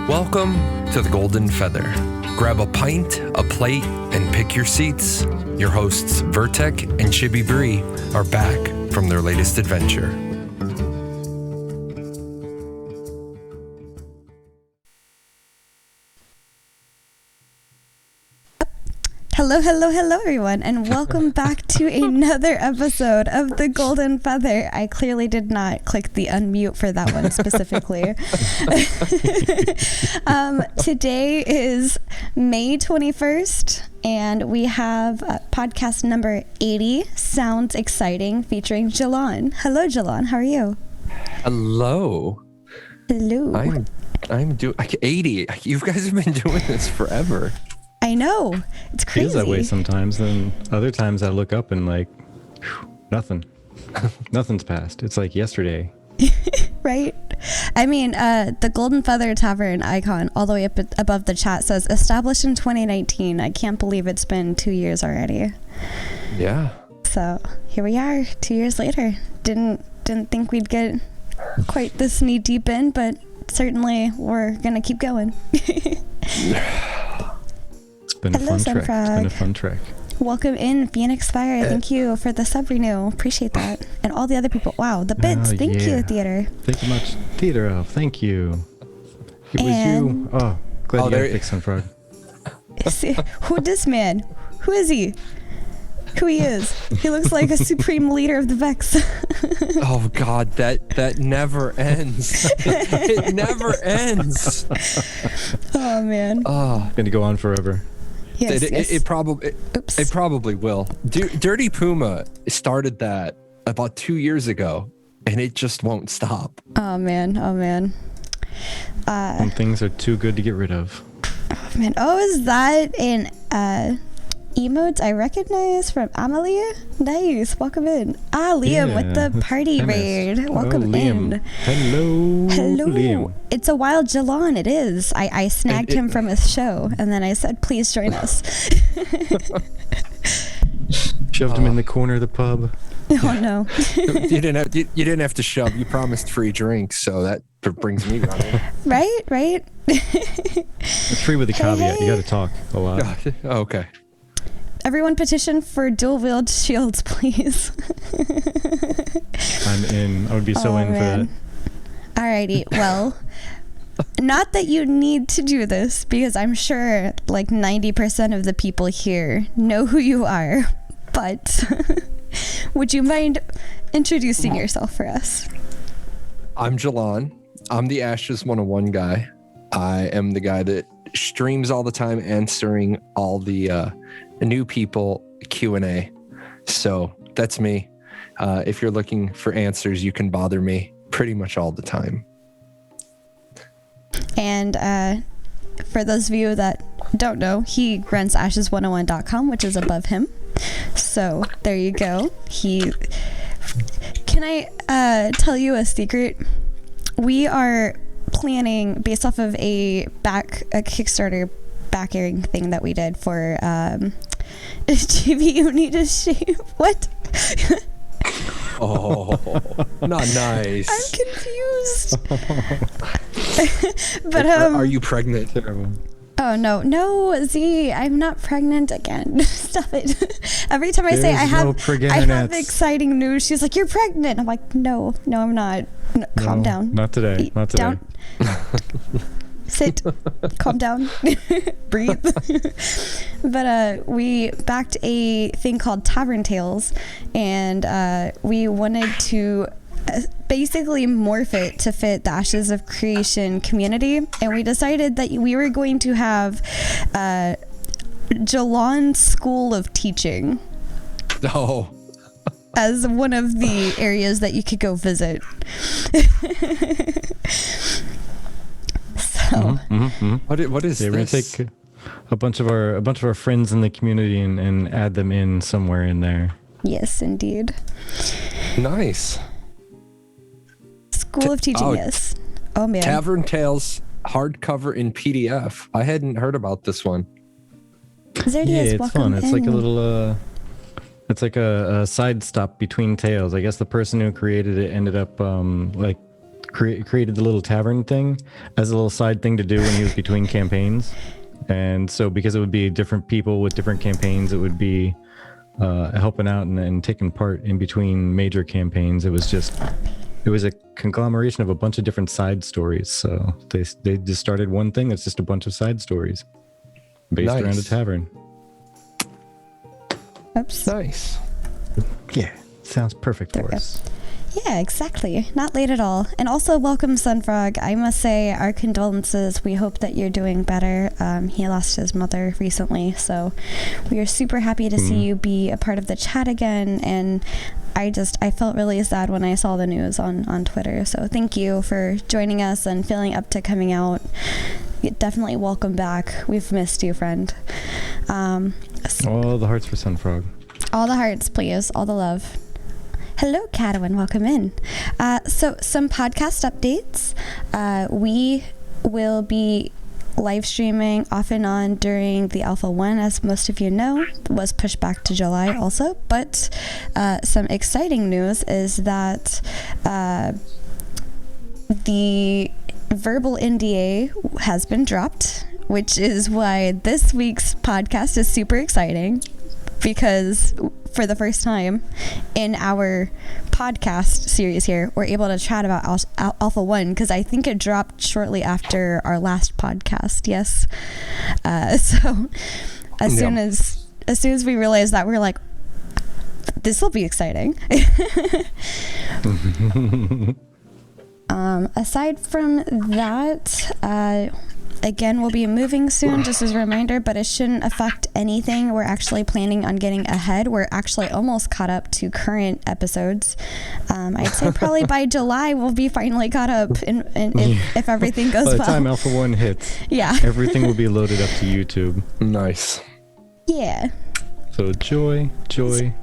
Welcome to the Golden Feather. Grab a pint, a plate, and pick your seats. Your hosts, Vertek and Chibi Bree, are back from their latest adventure. Hello, everyone, and welcome back to another episode of The Golden Feather. I clearly did not click the unmute for that one specifically. Today is May 21st, and we have podcast number 80, Sounds Exciting, featuring Jahlon. Hello, Jahlon. How are you? Hello. Hello. I'm doing 80. You guys have been doing this forever. I know. It's crazy. Feels that way sometimes. Then other times I look up and like, nothing. Nothing's passed. It's like yesterday. Right? I mean, the Golden Feather Tavern icon all the way up above the chat says established in 2019. I can't believe it's been 2 years already. Yeah. So here we are, 2 years later. Didn't think we'd get quite this knee deep in, but certainly we're gonna keep going. It's been a fun trek. It's been a fun trek. Welcome in, Phoenix Fire. Thank you for the sub renew. Appreciate that. And all the other people. Wow, the bits. Thank you, Theater. Thank you much, Theater Elf. Thank you. It was you. Oh, glad you got fixed on Frog. Who this man? Who is he? Who he is? He looks like a supreme leader of the Vex. Oh God, that never ends. It never ends. Oh man. Oh, gonna go on forever. Yes, it probably will. Dirty Puma started that about 2 years ago, and it just won't stop. Oh man. Some things are too good to get rid of. Oh man. Oh, is that in emotes I recognize from Amelie? Nice. Welcome in. Liam with the party raid. Welcome in. Hello, Liam. It's a wild Jahlon. It is. I snagged him from his show, and then I said, please join us. Shoved him in the corner of the pub. Oh no. You didn't have to shove. You promised free drinks, so that brings me running. Right. It's free with a caveat. You got to talk a lot. Okay. Everyone petition for dual wield shields, please. I'm in. I would be so in for that. Alrighty. Well, not that you need to do this, because I'm sure like 90% of the people here know who you are, but would you mind introducing yourself for us? I'm Jahlon. I'm the Ashes 101 guy. I am the guy that streams all the time, answering all the new people Q&A. So that's me. If you're looking for answers, you can bother me pretty much all the time. And for those of you that don't know, he runs ashes101.com, which is above him. So there you go. Can I tell you a secret? We are planning, based off of a Kickstarter back airing thing that we did for TV, you need to shave. What? Oh, not nice. I'm confused. But are you pregnant? Oh no, Z, I'm not pregnant again. Stop it. Every time I say I have exciting news, she's like, "You're pregnant." I'm like, "No, I'm not." No, calm down. Not today. Not today. Down. Sit. Calm down. Breathe. But we backed a thing called Tavern Tales, and we wanted to basically morph it to fit the Ashes of Creation community, and we decided that we were going to have Jahlon School of Teaching as one of the areas that you could go visit. So what is we're this? Gonna take a bunch of our friends in the community and add them in somewhere in there. Yes, indeed. Nice. School of Teaching, yes. Oh man. Tavern Tales hardcover in PDF. I hadn't heard about this one. It's fun. It's like a little it's like a side stop between tales. I guess the person who created it ended up created the little tavern thing as a little side thing to do when he was between campaigns. And so because it would be different people with different campaigns, it would be helping out and taking part in between major campaigns. It was a conglomeration of a bunch of different side stories. So they just started one thing that's just a bunch of side stories based around a tavern. Oops. Nice. Yeah, sounds perfect for us. Yeah, exactly. Not late at all. And also, welcome, Sunfrog. I must say, our condolences. We hope that you're doing better. He lost his mother recently, so we are super happy to see you be a part of the chat again. And I felt really sad when I saw the news on Twitter. So thank you for joining us and feeling up to coming out. Definitely welcome back. We've missed you, friend. All the hearts for Sunfrog. All the hearts, please. All the love. Hello, Cadwin. Welcome in. So some podcast updates. We will be live streaming off and on during the Alpha 1, as most of you know. It was pushed back to July also. But some exciting news is that the Verbal NDA has been dropped, which is why this week's podcast is super exciting. Because for the first time in our podcast series here, we're able to chat about Alpha 1, because I think it dropped shortly after our last podcast. Yes. So as soon as we realized that, we were like, this will be exciting. Aside from that, again, we'll be moving soon, just as a reminder, but it shouldn't affect anything. We're actually planning on getting ahead. We're actually almost caught up to current episodes. I'd say probably by July we'll be finally caught up if everything goes well. By the time Alpha 1 hits, everything will be loaded up to YouTube. Nice. Yeah. So joy.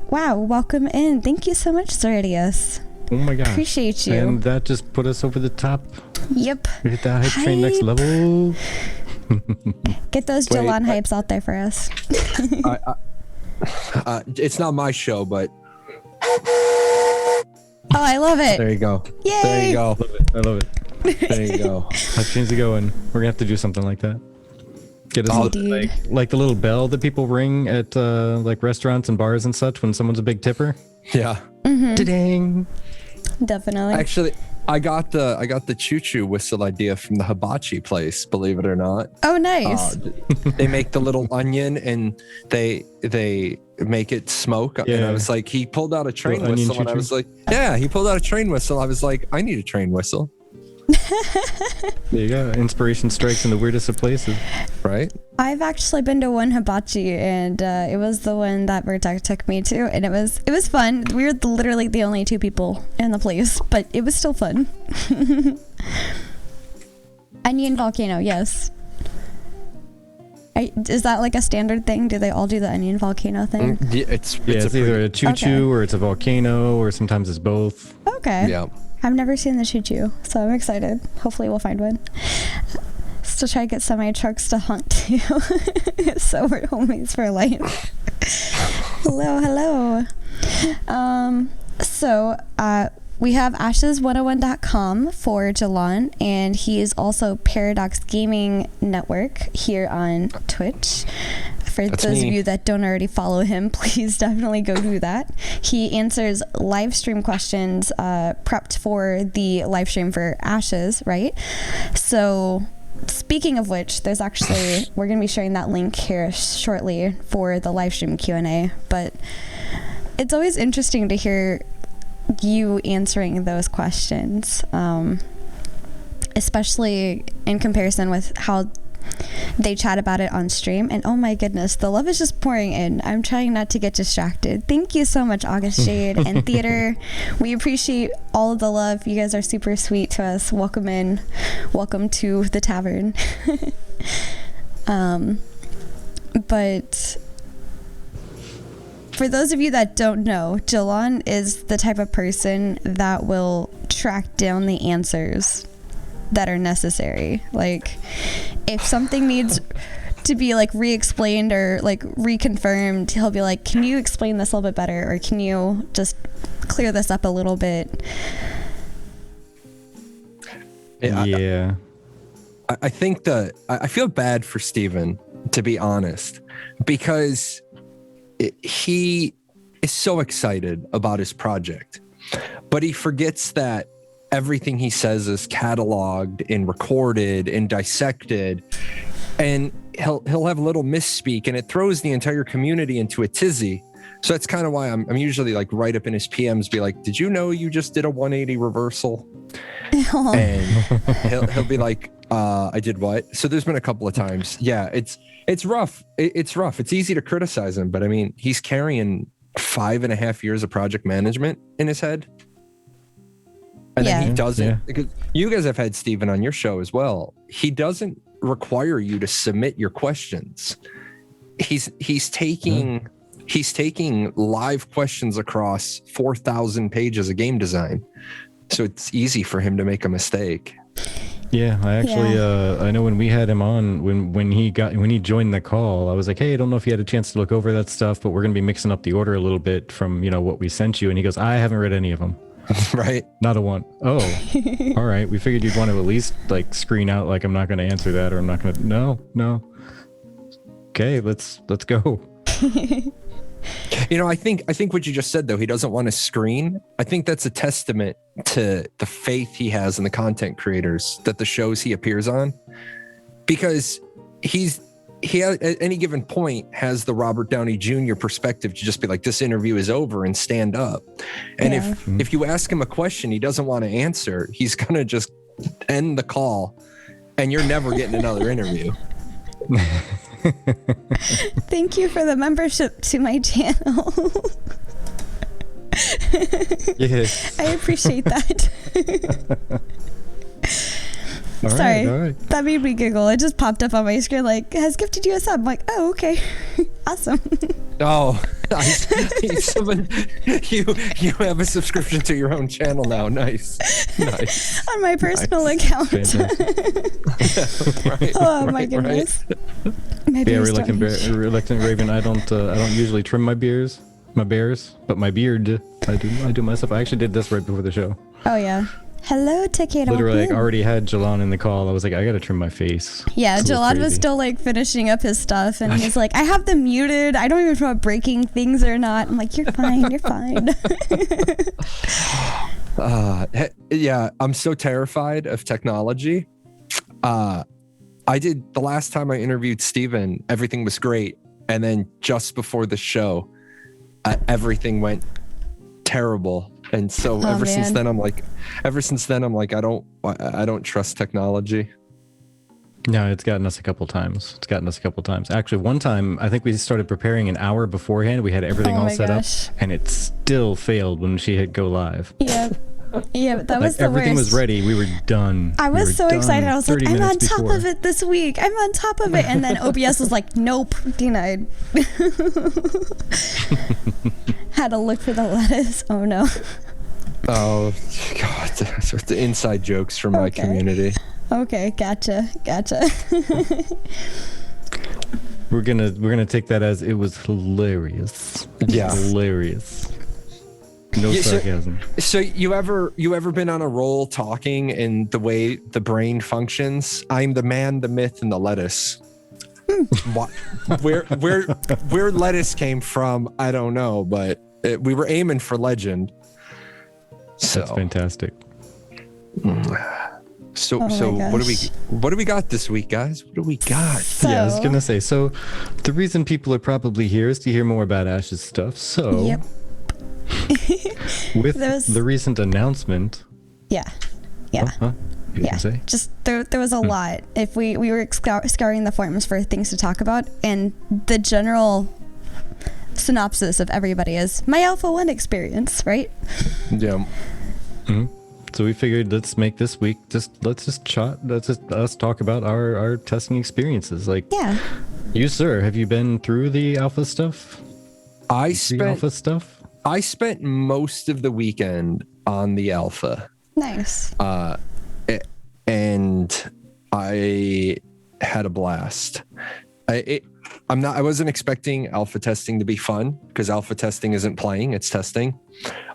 Wow, welcome in. Thank you so much, Zerdius. Oh my gosh. Appreciate you. And that just put us over the top. Yep. We hit that hype train next level. Get those Jahlon hypes out there for us. It's not my show, but... Oh, I love it. There you go. Yay. There you go. I love it. There you go. Hype trains are going. We're going to have to do something like that. Get us like the little bell that people ring at like restaurants and bars and such when someone's a big tipper. Yeah. Mm-hmm. Da-ding. Definitely. Actually, I got the choo-choo whistle idea from the hibachi place, believe it or not. Oh, nice. They make the little onion and they make it smoke. Yeah. And I was like, he pulled out a train whistle and I was like, yeah, he pulled out a train whistle. I was like, I need a train whistle. There you go. Inspiration strikes in the weirdest of places. Right? I've actually been to one hibachi, and it was the one that Vertek took me to, and it was fun. We were literally the only two people in the place, but it was still fun. Onion volcano, yes. Is that like a standard thing? Do they all do the onion volcano thing? Yeah, it's either a choo-choo or it's a volcano, or sometimes it's both. Okay. Yeah. I've never seen the choo-choo, so I'm excited. Hopefully we'll find one. Still try to get semi-trucks to hunt too. So we're homies for life. Hello. So we have ashes101.com for Jahlon, and he is also Paradox Gaming Network here on Twitch. For those of you that don't already follow him, please definitely go do that. He answers live stream questions prepped for the live stream for Ashes, right? So speaking of which, there's actually, we're going to be sharing that link here shortly for the live stream Q&A, but it's always interesting to hear you answering those questions, especially in comparison with how they chat about it on stream. And oh my goodness, the love is just pouring in. I'm trying not to get distracted. Thank you so much, August Jade and Theater. We appreciate all of the love. You guys are super sweet to us. Welcome in. Welcome to the tavern. But for those of you that don't know, Jahlon is the type of person that will track down the answers that are necessary. Like, if something needs to be like re-explained or like reconfirmed, he'll be like, can you explain this a little bit better, or can you just clear this up a little bit? Yeah. I think I feel bad for Steven, to be honest, because he is so excited about his project, but he forgets that everything he says is cataloged and recorded and dissected, and he'll have a little misspeak, and it throws the entire community into a tizzy. So that's kind of why I'm usually like right up in his PMs, be like, "Did you know you just did a 180 reversal?" And he'll be like, "I did what?" So there's been a couple of times. Yeah, it's rough. It's rough. It's easy to criticize him, but I mean, he's carrying 5.5 years of project management in his head. And then he doesn't, because you guys have had Steven on your show as well. He doesn't require you to submit your questions. He's taking live questions across 4,000 pages of game design. So it's easy for him to make a mistake. Yeah, I actually I know when we had him on, when he joined the call, I was like, "Hey, I don't know if you had a chance to look over that stuff, but we're going to be mixing up the order a little bit from, what we sent you." And he goes, "I haven't read any of them." Right. Not a one. Oh, all right. We figured you'd want to at least like screen out like, I'm not going to answer that, or I'm not going to. No. Okay, let's go. I think what you just said, though, he doesn't want to screen. I think that's a testament to the faith he has in the content creators that the shows he appears on, because he at any given point has the Robert Downey Jr. perspective to just be like, this interview is over, and stand up. And if you ask him a question he doesn't want to answer, he's going to just end the call, and you're never getting another interview. Thank you for the membership to my channel. Yes. I appreciate that. Sorry, that made me giggle. It just popped up on my screen like, "Has gifted you a sub." I'm like, "Oh, okay." Awesome. Oh, nice. You have a subscription to your own channel now. Nice. On my personal account. Right, oh my goodness. Right. Yeah, reluctant Raven. I don't usually trim my bears, but my beard I do myself. I actually did this right before the show. Oh yeah. Hello, Takeda. Literally, I already had Jahlon in the call. I was like, I gotta trim my face. Yeah, Jahlon was still like finishing up his stuff, and he's like, "I have them muted. I don't even know about breaking things or not." I'm like, "You're fine. You're fine." Yeah, I'm so terrified of technology. The last time I interviewed Steven, everything was great, and then just before the show, everything went terrible. And so ever since then I'm like I don't trust technology. No, it's gotten us a couple times. Actually, one time I think we started preparing an hour beforehand. We had everything all set up, and it still failed when she hit go live. Yeah, but that was the everything worst. Was ready. We were done. I was so excited. I was like, "I'm on top of it this week. I'm on top of it." And then OBS was like, "Nope, denied." Had to look for the lettuce. Oh no. Oh God, that's the inside jokes from my community. Okay, gotcha. We're gonna take that as it was hilarious. Yeah, hilarious. No sarcasm. So you ever been on a roll talking in the way the brain functions? I'm the man, the myth, and the lettuce. Where lettuce came from, I don't know, but we were aiming for legend. So. That's fantastic. So what do we got this week, guys? What do we got? Yeah, I was gonna say. So, the reason people are probably here is to hear more about Ash's stuff. So, yep. With the recent announcement. Yeah. Just there was a lot. If we were scouring the forums for things to talk about, and the general synopsis of everybody is my Alpha 1 experience, right? Yeah. Mm-hmm. So we figured let's make this week let's just us talk about our testing experiences. Like, yeah. You, sir, have you been through the alpha stuff? I spent most of the weekend on the alpha. Nice. And I had a blast. I wasn't expecting alpha testing to be fun, because alpha testing isn't playing, it's testing.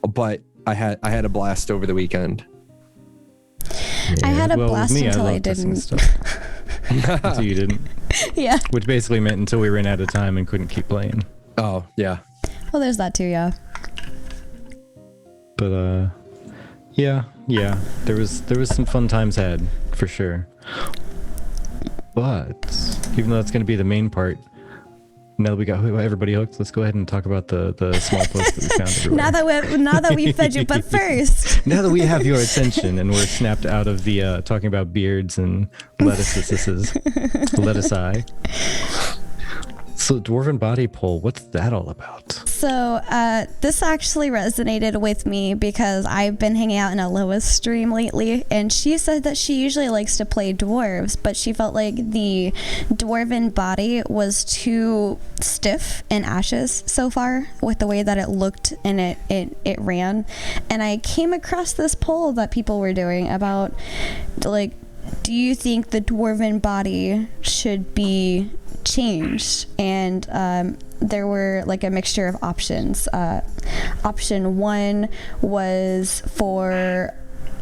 But I had a blast over the weekend. I had a well, with blast me, until I love testing didn't. stuff. Until you didn't. Yeah. Which basically meant until we ran out of time and couldn't keep playing. Oh, yeah. Well, there's that too, yeah. But yeah, there was some fun times had for sure. But even though that's going to be the main part, now that we got everybody hooked, let's go ahead and talk about the small posts that we found everywhere. now that we fed you, but first. Now that we have your attention and we're snapped out of the talking about beards and lettuces, lettuce eye. So dwarven body poll, what's that all about? So this actually resonated with me because I've been hanging out in Aloha's stream lately, and she said that she usually likes to play dwarves, but she felt like the dwarven body was too stiff in Ashes so far with the way that it looked and it ran. And I came across this poll that people were doing about, like, do you think the dwarven body should be changed? And there were like a mixture of options. Option 1 was for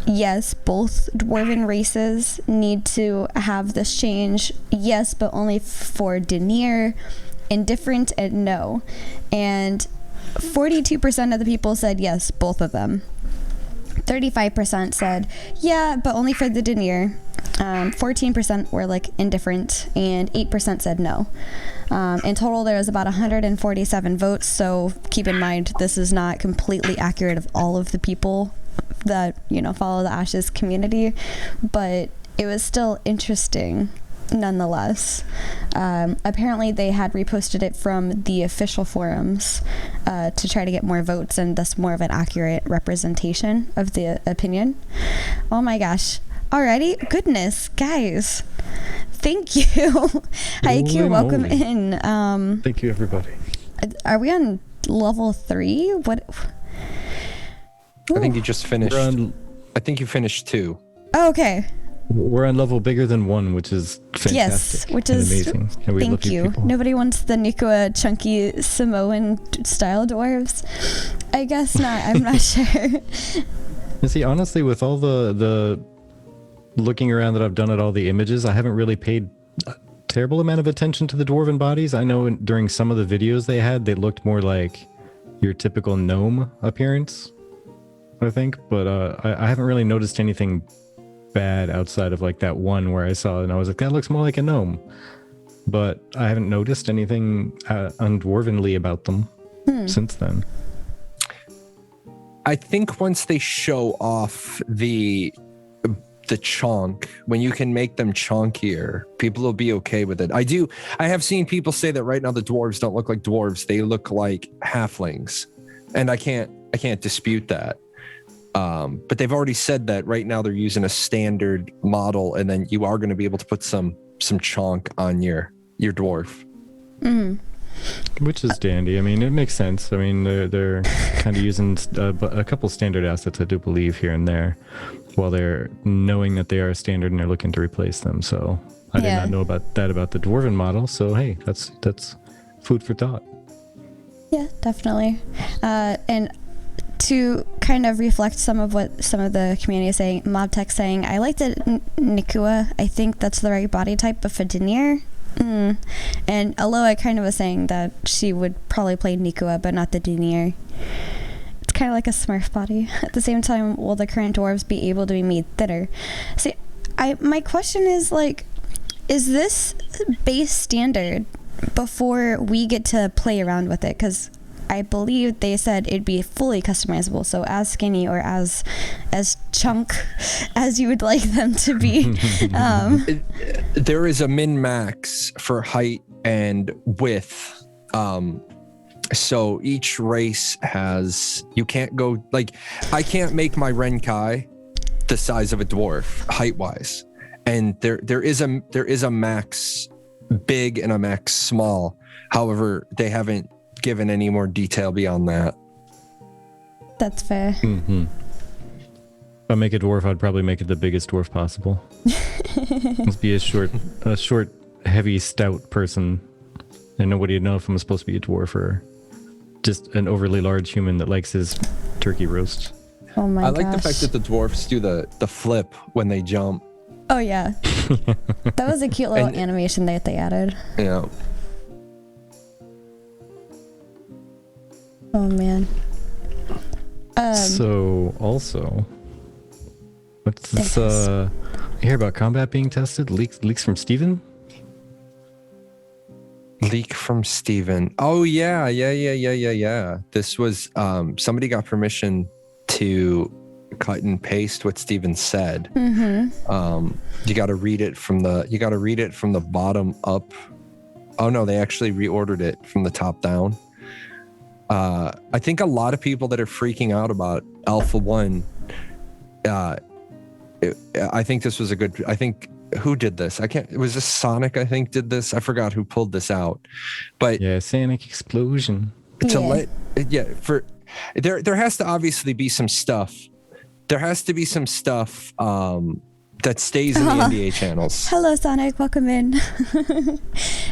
yes, both dwarven races need to have this change. Yes, but only for Denier. Indifferent and no. And 42% of the people said yes, both of them. 35% said yeah, but only for the Denier. 14% were like indifferent, and 8% said no. In total, there was about 147 votes. So keep in mind, this is not completely accurate of all of the people that follow the Ashes community, but it was still interesting nonetheless. Apparently they had reposted it from the official forums to try to get more votes and thus more of an accurate representation of the opinion. Oh my gosh. Alrighty, goodness, guys. Thank you. IQ, welcome in. Thank you, everybody. Are we on level 3? What? I think you just finished. I think you finished 2. Oh, okay. We're on level bigger than 1, which is fantastic. Yes, which is amazing. And we thank love you. People. Nobody wants the Nikua chunky Samoan style dwarves. I guess not. I'm not sure. You see, honestly, with all the looking around that I've done at all the images, I haven't really paid a terrible amount of attention to the dwarven bodies. I know during some of the videos they looked more like your typical gnome appearance, I think. But I haven't really noticed anything bad outside of like that one where I saw it and I was like, that looks more like a gnome. But I haven't noticed anything undwarvenly about them since then. I think once they show off the chonk, when you can make them chonkier, people will be okay with it. I have seen people say that right now the dwarves don't look like dwarves, they look like halflings, and I can't dispute that. But they've already said that right now they're using a standard model, and then you are going to be able to put some chonk on your dwarf. Which is dandy. I mean, it makes sense. I mean, they're kind of using a couple standard assets, I do believe, here and there, while they're knowing that they are standard and they're looking to replace them. So I did not know about the dwarven model. So hey, that's food for thought. Yeah, definitely. And to kind of reflect some of what some of the community is saying, Mobtech saying, I like the Nikua. I think that's the right body type, but for Denier. And Aloha kind of was saying that she would probably play Nikua, but not the Denier. It's kind of like a Smurf body. At the same time, will the current dwarves be able to be made thinner? See, my question is like, is this base standard before we get to play around with it? Because I believe they said it'd be fully customizable, so as skinny or as chunk as you would like them to be. There is a min-max for height and width. So each race has, you can't go, like, I can't make my Renkai the size of a dwarf height-wise. And there is a max big and a max small. However, they haven't given any more detail beyond that. That's fair. If I make a dwarf, I'd probably make it the biggest dwarf possible. Must be a short, heavy, stout person. And nobody would know if I'm supposed to be a dwarf or just an overly large human that likes his turkey roast. Oh my I gosh. like the fact that the dwarfs do the flip when they jump. Oh yeah. That was a cute little And- animation that they added. Yeah. Oh man. So also, what's this? You hear about combat being tested? Leaks from Steven? Leak from Steven. Oh yeah. This was somebody got permission to cut and paste what Steven said. You got to read it from the bottom up. Oh no, they actually reordered it from the top down. I think a lot of people that are freaking out about Alpha 1, I think this was who did this? It was this Sonic, I think, did this. I forgot who pulled this out. But Yeah, Sonic explosion. There has to obviously be some stuff. There has to be some stuff that stays in the NDA channels. Hello, Sonic. Welcome in.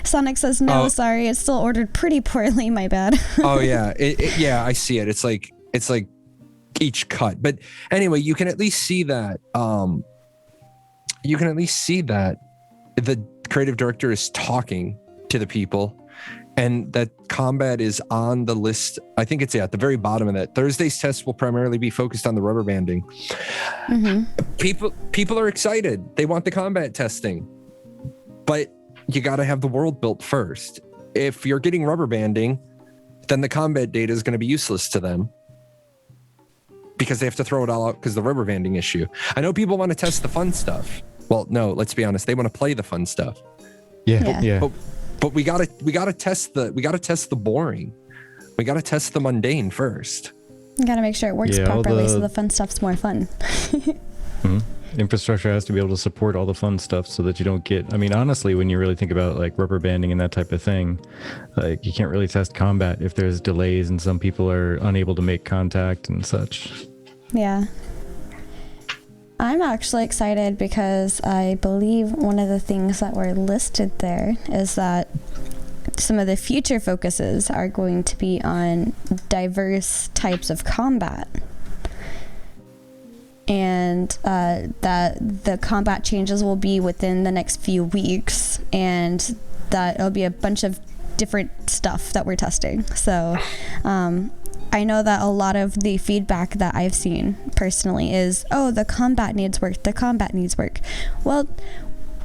Sonic says, no, sorry. It's still ordered pretty poorly. My bad. Oh, yeah. Yeah, I see it. It's like each cut. But anyway, you can at least see that. The creative director is talking to the people and that combat is on the list. I think it's at the very bottom of that. Thursday's test will primarily be focused on the rubber banding. People are excited. They want the combat testing, but you got to have the world built first. If you're getting rubber banding, then the combat data is going to be useless to them because they have to throw it all out because the rubber banding issue. I know people want to test the fun stuff. Well, no, let's be honest. They want to play the fun stuff. Yeah. But we gotta test the boring. We gotta test the mundane first. You gotta make sure it works properly so the fun stuff's more fun. Infrastructure has to be able to support all the fun stuff so that you don't get, I mean, honestly, when you really think about like rubber banding and that type of thing, like you can't really test combat if there's delays and some people are unable to make contact and such. Yeah. I'm actually excited because I believe one of the things that were listed there is that some of the future focuses are going to be on diverse types of combat. And that the combat changes will be within the next few weeks, and that it'll be a bunch of different stuff that we're testing. So I know that a lot of the feedback that I've seen personally is, oh, the combat needs work. Well,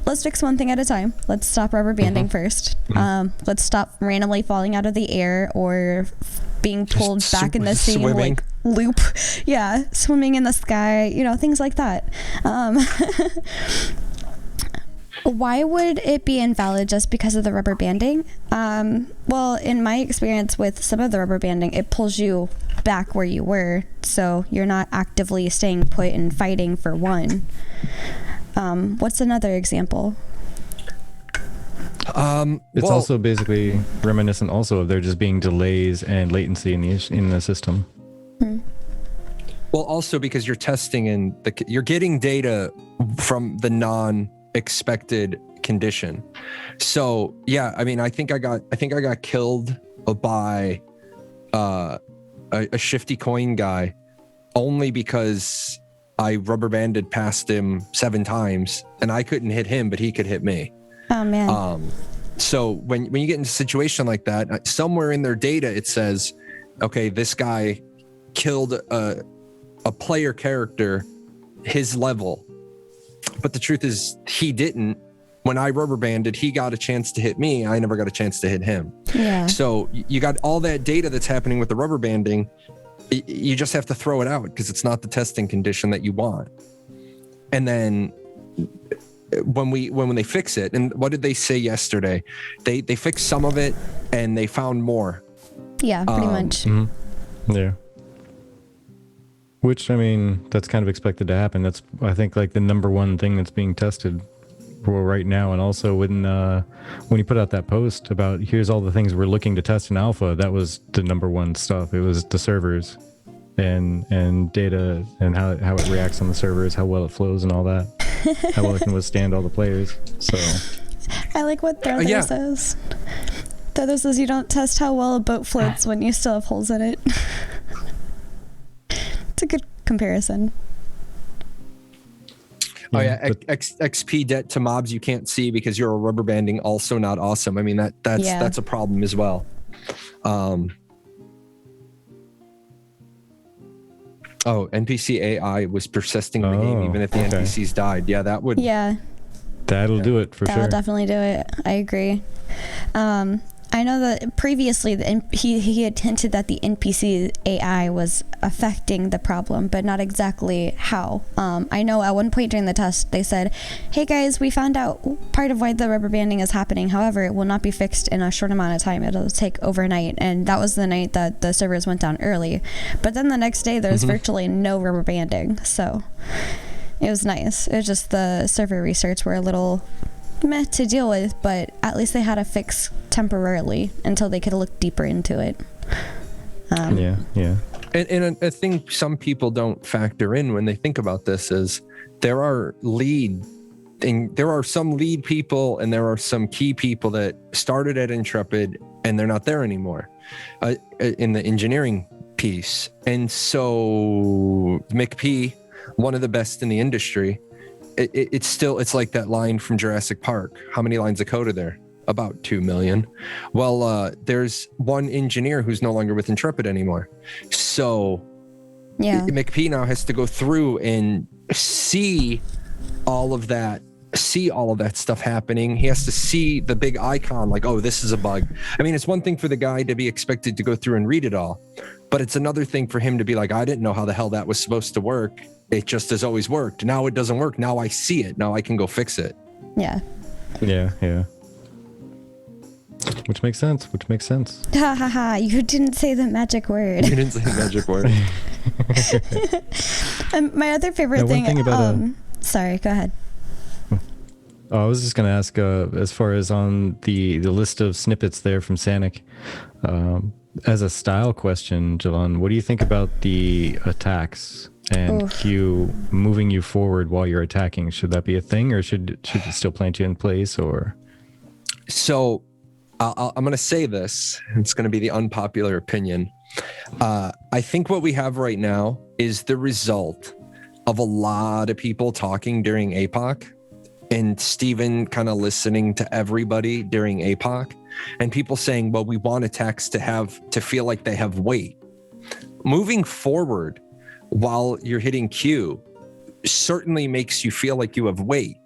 let's fix one thing at a time. Let's stop rubber banding first. Let's stop randomly falling out of the air or being pulled back in the same like loop. Yeah, swimming in the sky, things like that. Why would it be invalid just because of the rubber banding? Well, in my experience with some of the rubber banding, it pulls you back where you were, so you're not actively staying put and fighting for one. What's another example? It's also basically reminiscent also of there just being delays and latency in the system. Well, also because you're testing and you're getting data from the non-expected condition. So yeah, I mean, I think I got killed by a shifty coin guy only because I rubber banded past him 7 times and I couldn't hit him, but he could hit me. Oh man. So when you get into a situation like that, somewhere in their data it says, okay, this guy killed a player character his level, but the truth is he didn't. When I rubber banded, he got a chance to hit me. I never got a chance to hit him. Yeah. So you got all that data that's happening with the rubber banding. You just have to throw it out because it's not the testing condition that you want. And then when they fix it, and what did they say yesterday? They fixed some of it and they found more. Yeah, pretty much. Yeah. Which, I mean, that's kind of expected to happen. That's, I think, like the number one thing that's being tested for right now. And also when you put out that post about here's all the things we're looking to test in alpha, that was the number one stuff. It was the servers and data and how it reacts on the servers, how well it flows and all that, how well it can withstand all the players. So I like what Thother says. Thother says you don't test how well a boat floats when you still have holes in it. It's a good comparison. Oh yeah, XP debt to mobs you can't see because you're a rubber banding. Also not awesome. I mean that's a problem as well. NPC AI was persisting in the game even if the NPCs died. Yeah, that would. Yeah. That'll do it for sure. That'll definitely do it. I agree. I know that previously he had hinted that the NPC AI was affecting the problem, but not exactly how. I know at one point during the test they said, hey guys, we found out part of why the rubber banding is happening. However, it will not be fixed in a short amount of time. It'll take overnight. And that was the night that the servers went down early. But then the next day there's virtually no rubber banding. So it was nice. It was just the server restarts were a little meh to deal with, but at least they had a fix temporarily until they could look deeper into it. And a thing some people don't factor in when they think about this is there are some lead people and there are some key people that started at Intrepid and they're not there anymore in the engineering piece. And so McP, one of the best in the industry, it's like that line from Jurassic Park. How many lines of code are there? About 2 million. Well, there's one engineer who's no longer with Intrepid anymore. So McP now has to go through and see all of that stuff happening. He has to see the big icon like, oh, this is a bug. I mean, it's one thing for the guy to be expected to go through and read it all, but it's another thing for him to be like, I didn't know how the hell that was supposed to work. It just has always worked. Now it doesn't work. Now I see it. Now I can go fix it. Yeah. Which makes sense. Ha ha ha. You didn't say the magic word. You didn't say the magic word. My other favorite thing about sorry, go ahead. I was just going to ask, as far as on the list of snippets there from Sanic, as a style question, Jahlon, what do you think about the attacks and Q moving you forward while you're attacking? Should that be a thing, or should it still plant you in place? Or so, I'm going to say this. It's going to be the unpopular opinion. I think what we have right now is the result of a lot of people talking during APOC and Steven kind of listening to everybody during APOC and people saying, well, we want attacks to feel like they have weight. Moving forward while you're hitting Q certainly makes you feel like you have weight,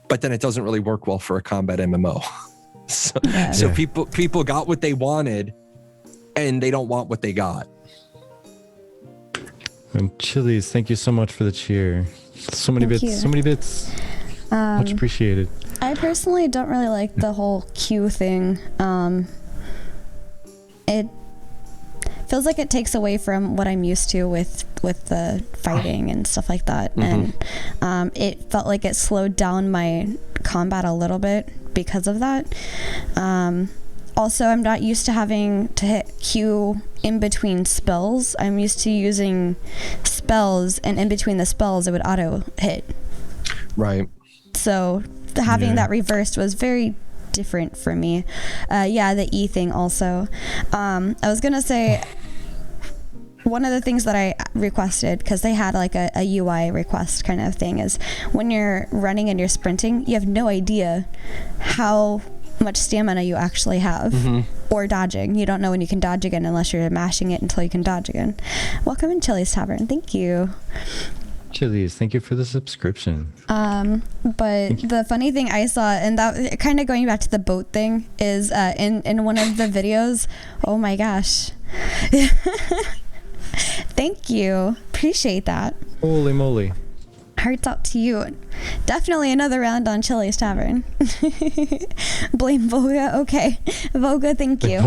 but then it doesn't really work well for a combat MMO. So people got what they wanted and they don't want what they got. And Chili's, thank you so much for the cheer. So many bits. Much appreciated. I personally don't really like the whole Q thing. It feels like it takes away from what I'm used to with the fighting and stuff like that. And it felt like it slowed down my combat a little bit because of that. Also, I'm not used to having to hit Q in between spells. I'm used to using spells, and in between the spells, it would auto hit. Right. So having that reversed was very different for me. The E thing also. I was going to say, one of the things that I requested, because they had like a UI request kind of thing, is when you're running and you're sprinting, you have no idea how much stamina you actually have, or dodging. You don't know when you can dodge again unless you're mashing it until you can dodge again. Welcome in Chili's Tavern. Thank you. Chili's, thank you for the subscription. But the funny thing I saw, and that kind of going back to the boat thing, is in one of the videos. Oh my gosh. Thank you. Appreciate that. Holy moly. Hearts out to you. Definitely another round on Chili's Tavern. Blame Voga? Okay. Voga, thank you.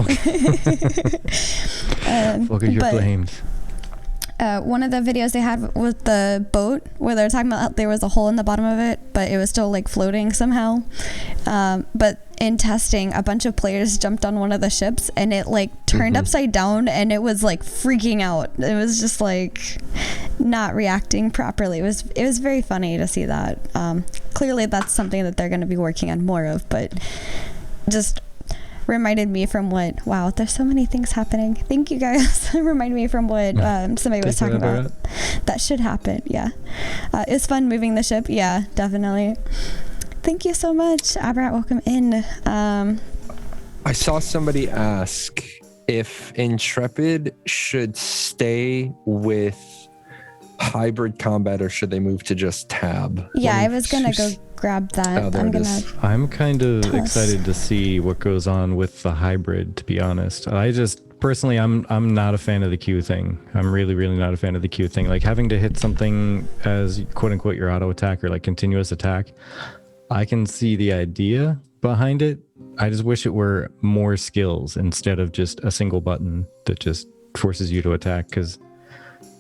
Voga, you're blamed. One of the videos they had with the boat where they were talking about there was a hole in the bottom of it, but it was still like floating somehow. But in testing, a bunch of players jumped on one of the ships and it like turned upside down and it was like freaking out. It was just like not reacting properly. It was very funny to see that. Clearly that's something that they're going to be working on more of, but just reminded me from what, wow, there's so many things happening. Thank you guys. Reminded me from what somebody was talking about. That should happen. Yeah. It's fun moving the ship. Yeah, definitely. Thank you so much. Abrat, welcome in. I saw somebody ask if Intrepid should stay with hybrid combat or should they move to just tab. Yeah, I was gonna go grab that. I'm kind of excited to see what goes on with the hybrid, to be honest. I just personally, I'm not a fan of the Q thing. I'm really not a fan of the Q thing. Like having to hit something as quote unquote your auto attack or like continuous attack. I can see the idea behind it. I just wish it were more skills instead of just a single button that just forces you to attack, because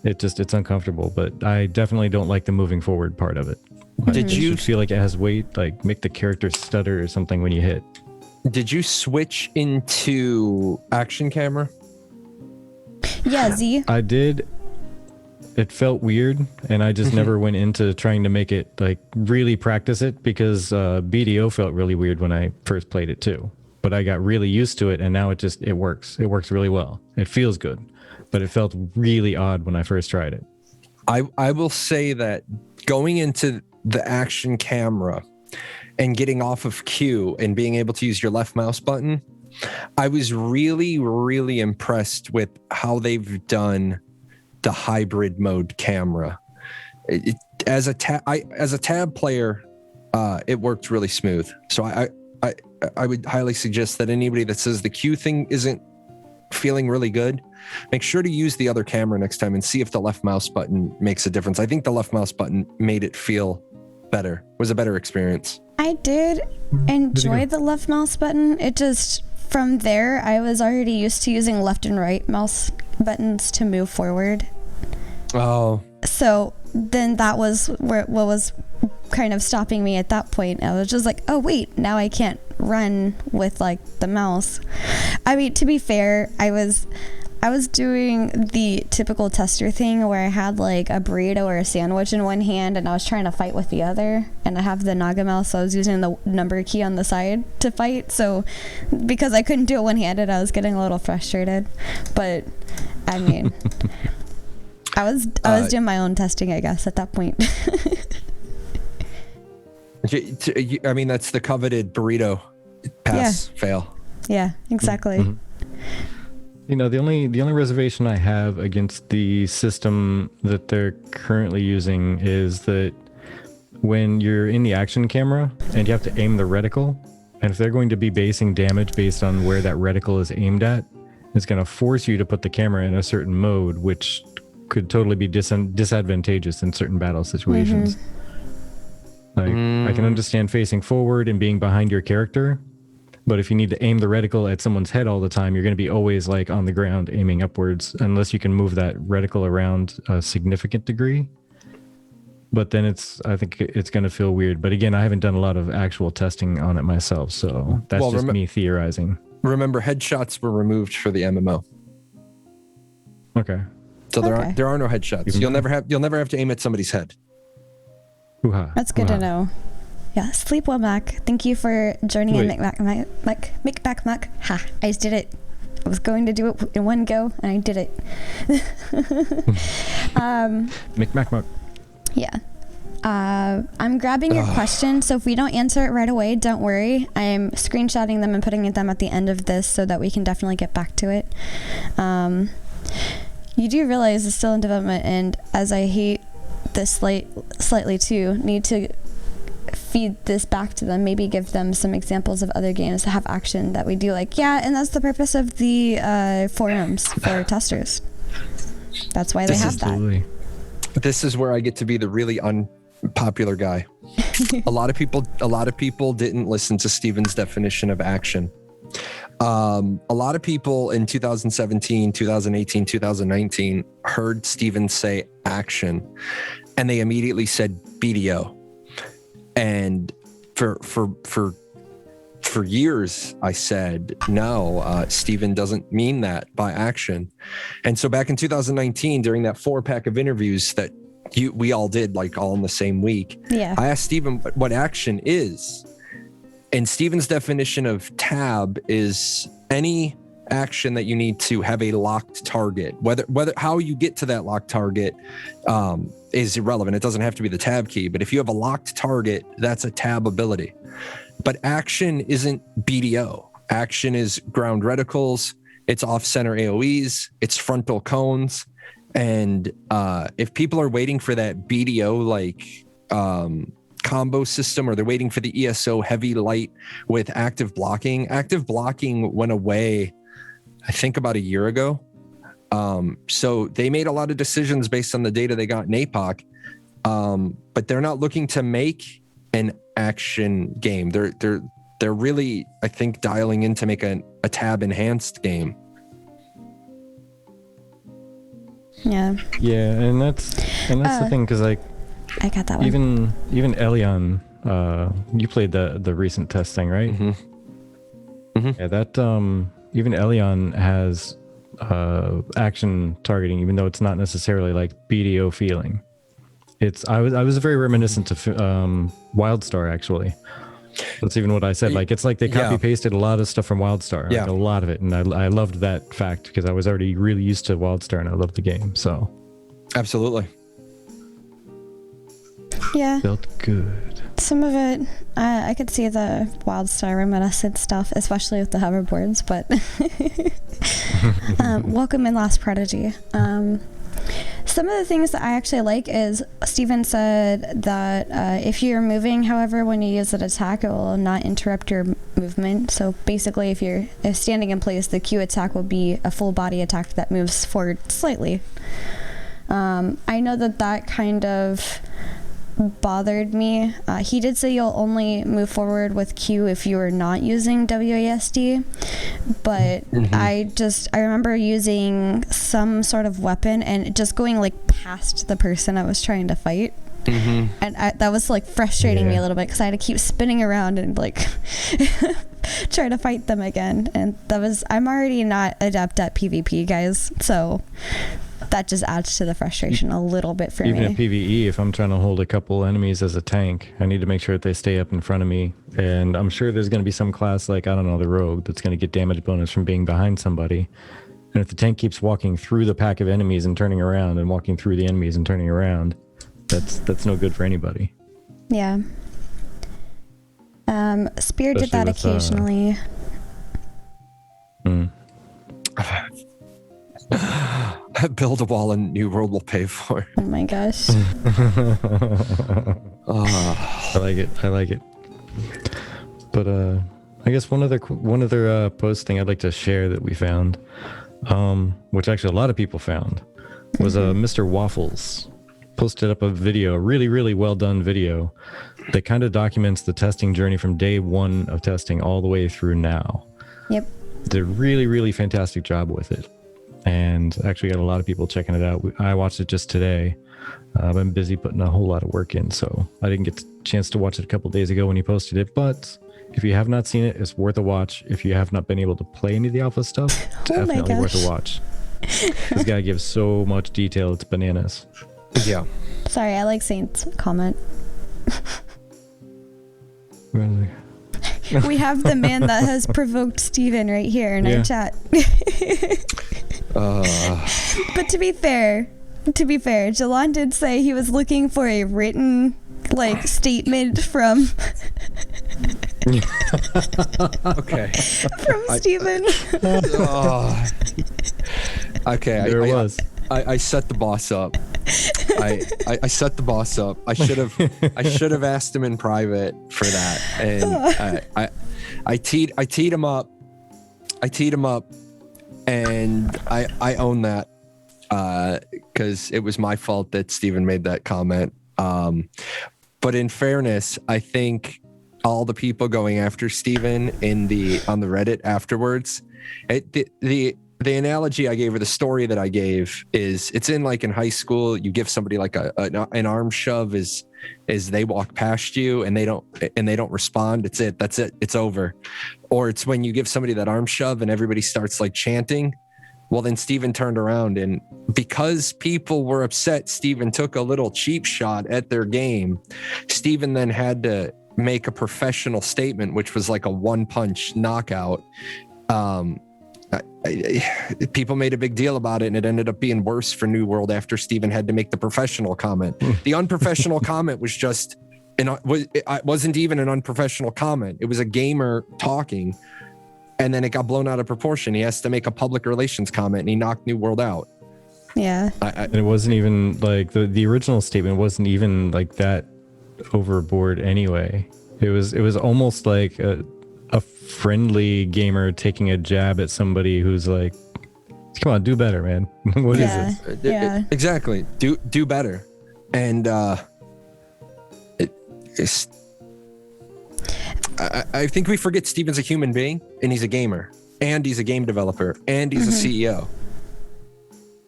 it's uncomfortable. But I definitely don't like the moving forward part of it. Did you feel like it has weight, like make the character stutter or something when you hit? Did you switch into action camera? Yeah, Z. I did. It felt weird, and I just never went into trying to make it like really practice it, because BDO felt really weird when I first played it too. But I got really used to it, and now it works. It works really well. It feels good, but it felt really odd when I first tried it. I will say that going into the action camera and getting off of Q and being able to use your left mouse button, I was really impressed with how they've done the hybrid mode camera. As a tab player, it worked really smooth. So I would highly suggest that anybody that says the Q thing isn't feeling really good, make sure to use the other camera next time and see if the left mouse button makes a difference. I think the left mouse button made it feel better, was a better experience. I did enjoy the left mouse button. It just, from there, I was already used to using left and right mouse buttons to move forward. Oh. So then that was what was kind of stopping me at that point. I was just like, oh wait, now I can't run with like the mouse. I mean, to be fair, I was doing the typical tester thing where I had like a burrito or a sandwich in one hand and I was trying to fight with the other, and I have the Naga mouse, so I was using the number key on the side to fight. So because I couldn't do it one-handed, I was getting a little frustrated. But I mean, I was doing my own testing, I guess, at that point. I mean, that's the coveted burrito pass fail. Yeah, exactly. Mm-hmm. You know, the only reservation I have against the system that they're currently using is that when you're in the action camera and you have to aim the reticle, and if they're going to be basing damage based on where that reticle is aimed at, it's going to force you to put the camera in a certain mode, which could totally be disadvantageous in certain battle situations. Like, I can understand facing forward and being behind your character, but if you need to aim the reticle at someone's head all the time, you're going to be always like on the ground aiming upwards, unless you can move that reticle around a significant degree. But then I think it's going to feel weird. But again, I haven't done a lot of actual testing on it myself, so that's just me theorizing. Remember, headshots were removed for the MMO. Okay. So there are no headshots. You'll never have to aim at somebody's head. Hoo-ha. That's good to know. Yeah, sleep well, Mac. Thank you for joining in, Mac. Ha! I just did it. I was going to do it in one go, and I did it. Mac. Yeah. I'm grabbing your question, so if we don't answer it right away, don't worry. I'm screenshotting them and putting them at the end of this so that we can definitely get back to it. You do realize it's still in development, and as I hate this slightly too, need to feed this back to them, maybe give them some examples of other games that have action that we do like. Yeah, and that's the purpose of the forums for testers. That's why they have that. This is where I get to be the really unpopular guy. A lot of people didn't listen to Steven's definition of action. A lot of people in 2017, 2018, 2019 heard Steven say action, and they immediately said BDO. And for years, I said, no, Steven doesn't mean that by action. And so back in 2019, during that 4-pack of interviews that we all did, like all in the same week, I asked Steven what action is. And Steven's definition of tab is any action that you need to have a locked target. Whether how you get to that locked target is irrelevant. It doesn't have to be the tab key, but if you have a locked target, that's a tab ability. But action isn't BDO. Action is ground reticles, it's off-center AoEs, it's frontal cones. And if people are waiting for that BDO combo system, or they're waiting for the ESO heavy light with active blocking went away, I think, about a year ago. So they made a lot of decisions based on the data they got in APOC, but they're not looking to make an action game. They're really, I think, dialing in to make a tab enhanced game. Yeah. Yeah, and that's the thing, because like I got that one. even Elion, you played the recent test thing, right? Mm-hmm. Mm-hmm. Yeah, that even Elion has action targeting, even though it's not necessarily like BDO feeling. I was very reminiscent of WildStar, actually. That's even what I said. Like, it's like they copy pasted a lot of stuff from WildStar, like a lot of it, and I loved that fact because I was already really used to WildStar and I loved the game. So absolutely, yeah, felt good. Some of it, I could see the WildStar reminiscent stuff, especially with the hoverboards. But welcome in Last Prodigy. Some of the things that I actually like is Steven said that if you're moving, however, when you use an attack, it will not interrupt your movement. So basically, if you're standing in place, the Q attack will be a full body attack that moves forward slightly. I know that kind of bothered me. He did say you'll only move forward with Q if you are not using WASD, but I remember using some sort of weapon and just going like past the person I was trying to fight, and that was like frustrating me a little bit because I had to keep spinning around and like try to fight them again, and I'm already not adept at PvP, guys, so that just adds to the frustration a little bit for me. Even at PvE, if I'm trying to hold a couple enemies as a tank, I need to make sure that they stay up in front of me. And I'm sure there's going to be some class like, I don't know, the rogue, that's going to get damage bonus from being behind somebody. And if the tank keeps walking through the pack of enemies and turning around and walking through the enemies and turning around, that's no good for anybody. Yeah. Spear did that occasionally. Build a wall and New World will pay for it. Oh my gosh. I like it. But I guess one other post thing I'd like to share that we found, which actually a lot of people found, was Mr. Waffles posted up a video, a really, really well done video that kind of documents the testing journey from day one of testing all the way through now. Yep. Did a really, really fantastic job with it. And actually got a lot of people checking it out. I watched it just today. I've been busy putting a whole lot of work in, so I didn't get a chance to watch it a couple days ago when he posted it. But if you have not seen it, it's worth a watch. If you have not been able to play any of the alpha stuff, definitely worth a watch. This guy gives so much detail, it's bananas. Yeah. Sorry, I like Saint's comment. We have the man that has provoked Steven right here in our chat. But to be fair, Jahlon did say he was looking for a written statement from okay. From Steven. Okay, there it was. I set the boss up. I set the boss up. I should have asked him in private for that, and I teed him up. And I own that because it was my fault that Steven made that comment. But in fairness, I think all the people going after Steven on the Reddit afterwards, the analogy I gave, or the story that I gave, is it's in high school, you give somebody an arm shove as they walk past you and they don't respond. That's it. It's over. Or it's when you give somebody that arm shove and everybody starts chanting. Well, then Steven turned around, and because people were upset, Steven took a little cheap shot at their game. Steven then had to make a professional statement, which was like a one-punch knockout. People made a big deal about it, and it ended up being worse for New World after Steven had to make the professional comment. The unprofessional comment was just, it wasn't even an unprofessional comment. It was a gamer talking, and then it got blown out of proportion. He has to make a public relations comment, and he knocked New World out. Yeah. And it wasn't even like the original statement wasn't even like that overboard anyway. It was almost like a friendly gamer taking a jab at somebody who's like, come on, do better, man. What is this? Yeah. Exactly. Do better. And I think we forget Steven's a human being, and he's a gamer, and he's a game developer, and he's a CEO.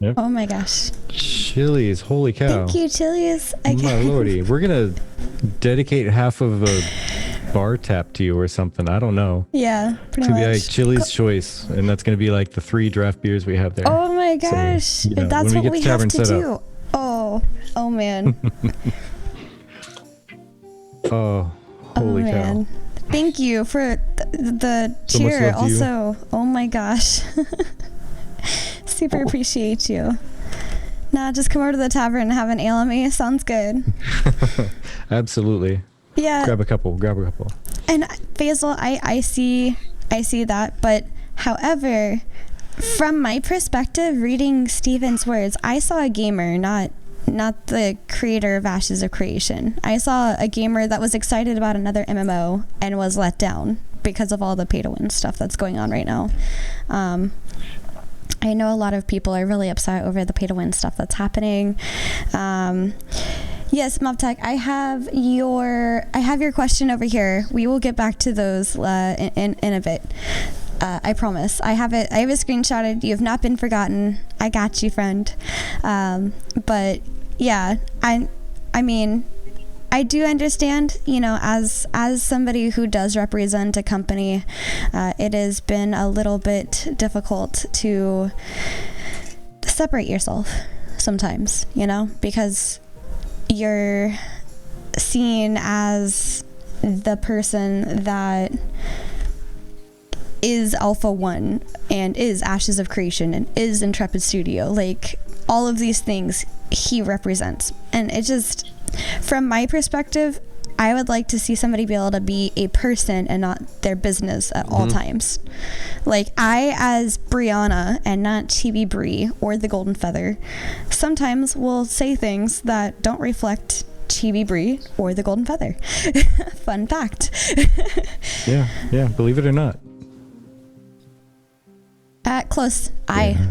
Yep. Oh my gosh. Chili's, holy cow. Thank you, Chili's. My lordy. We're going to dedicate half of a bar tap to you or something. I don't know. Yeah, pretty to much. be like Chili's choice, and that's going to be like the 3 draft beers we have there. Oh my gosh. So, that's what we have to do. Up. Oh man. Oh, holy cow. Thank you for the cheer also. Oh my gosh. Super appreciate you. Nah, just come over to the tavern and have an ale on me. Sounds good. Absolutely. Yeah. Grab a couple. And Basil, I see that, but however, from my perspective, reading Steven's words, I saw a gamer, not the creator of Ashes of Creation. I saw a gamer that was excited about another MMO and was let down because of all the pay-to-win stuff that's going on right now. I know a lot of people are really upset over the pay-to-win stuff that's happening. Yes, Mobtech, I have your question over here. We will get back to those in a bit. I promise. I have it screenshotted. You have not been forgotten. I got you, friend. But yeah, I mean, I do understand, as somebody who does represent a company, it has been a little bit difficult to separate yourself sometimes, because you're seen as the person that is Alpha 1 and is Ashes of Creation and is Intrepid Studio. Like, all of these things he represents. And it just, from my perspective, I would like to see somebody be able to be a person and not their business at all times. Like, I, as Brianna and not Chibi Bree or the Golden Feather, sometimes will say things that don't reflect Chibi Bree or the Golden Feather. Fun fact. Yeah, believe it or not. Close. Yeah.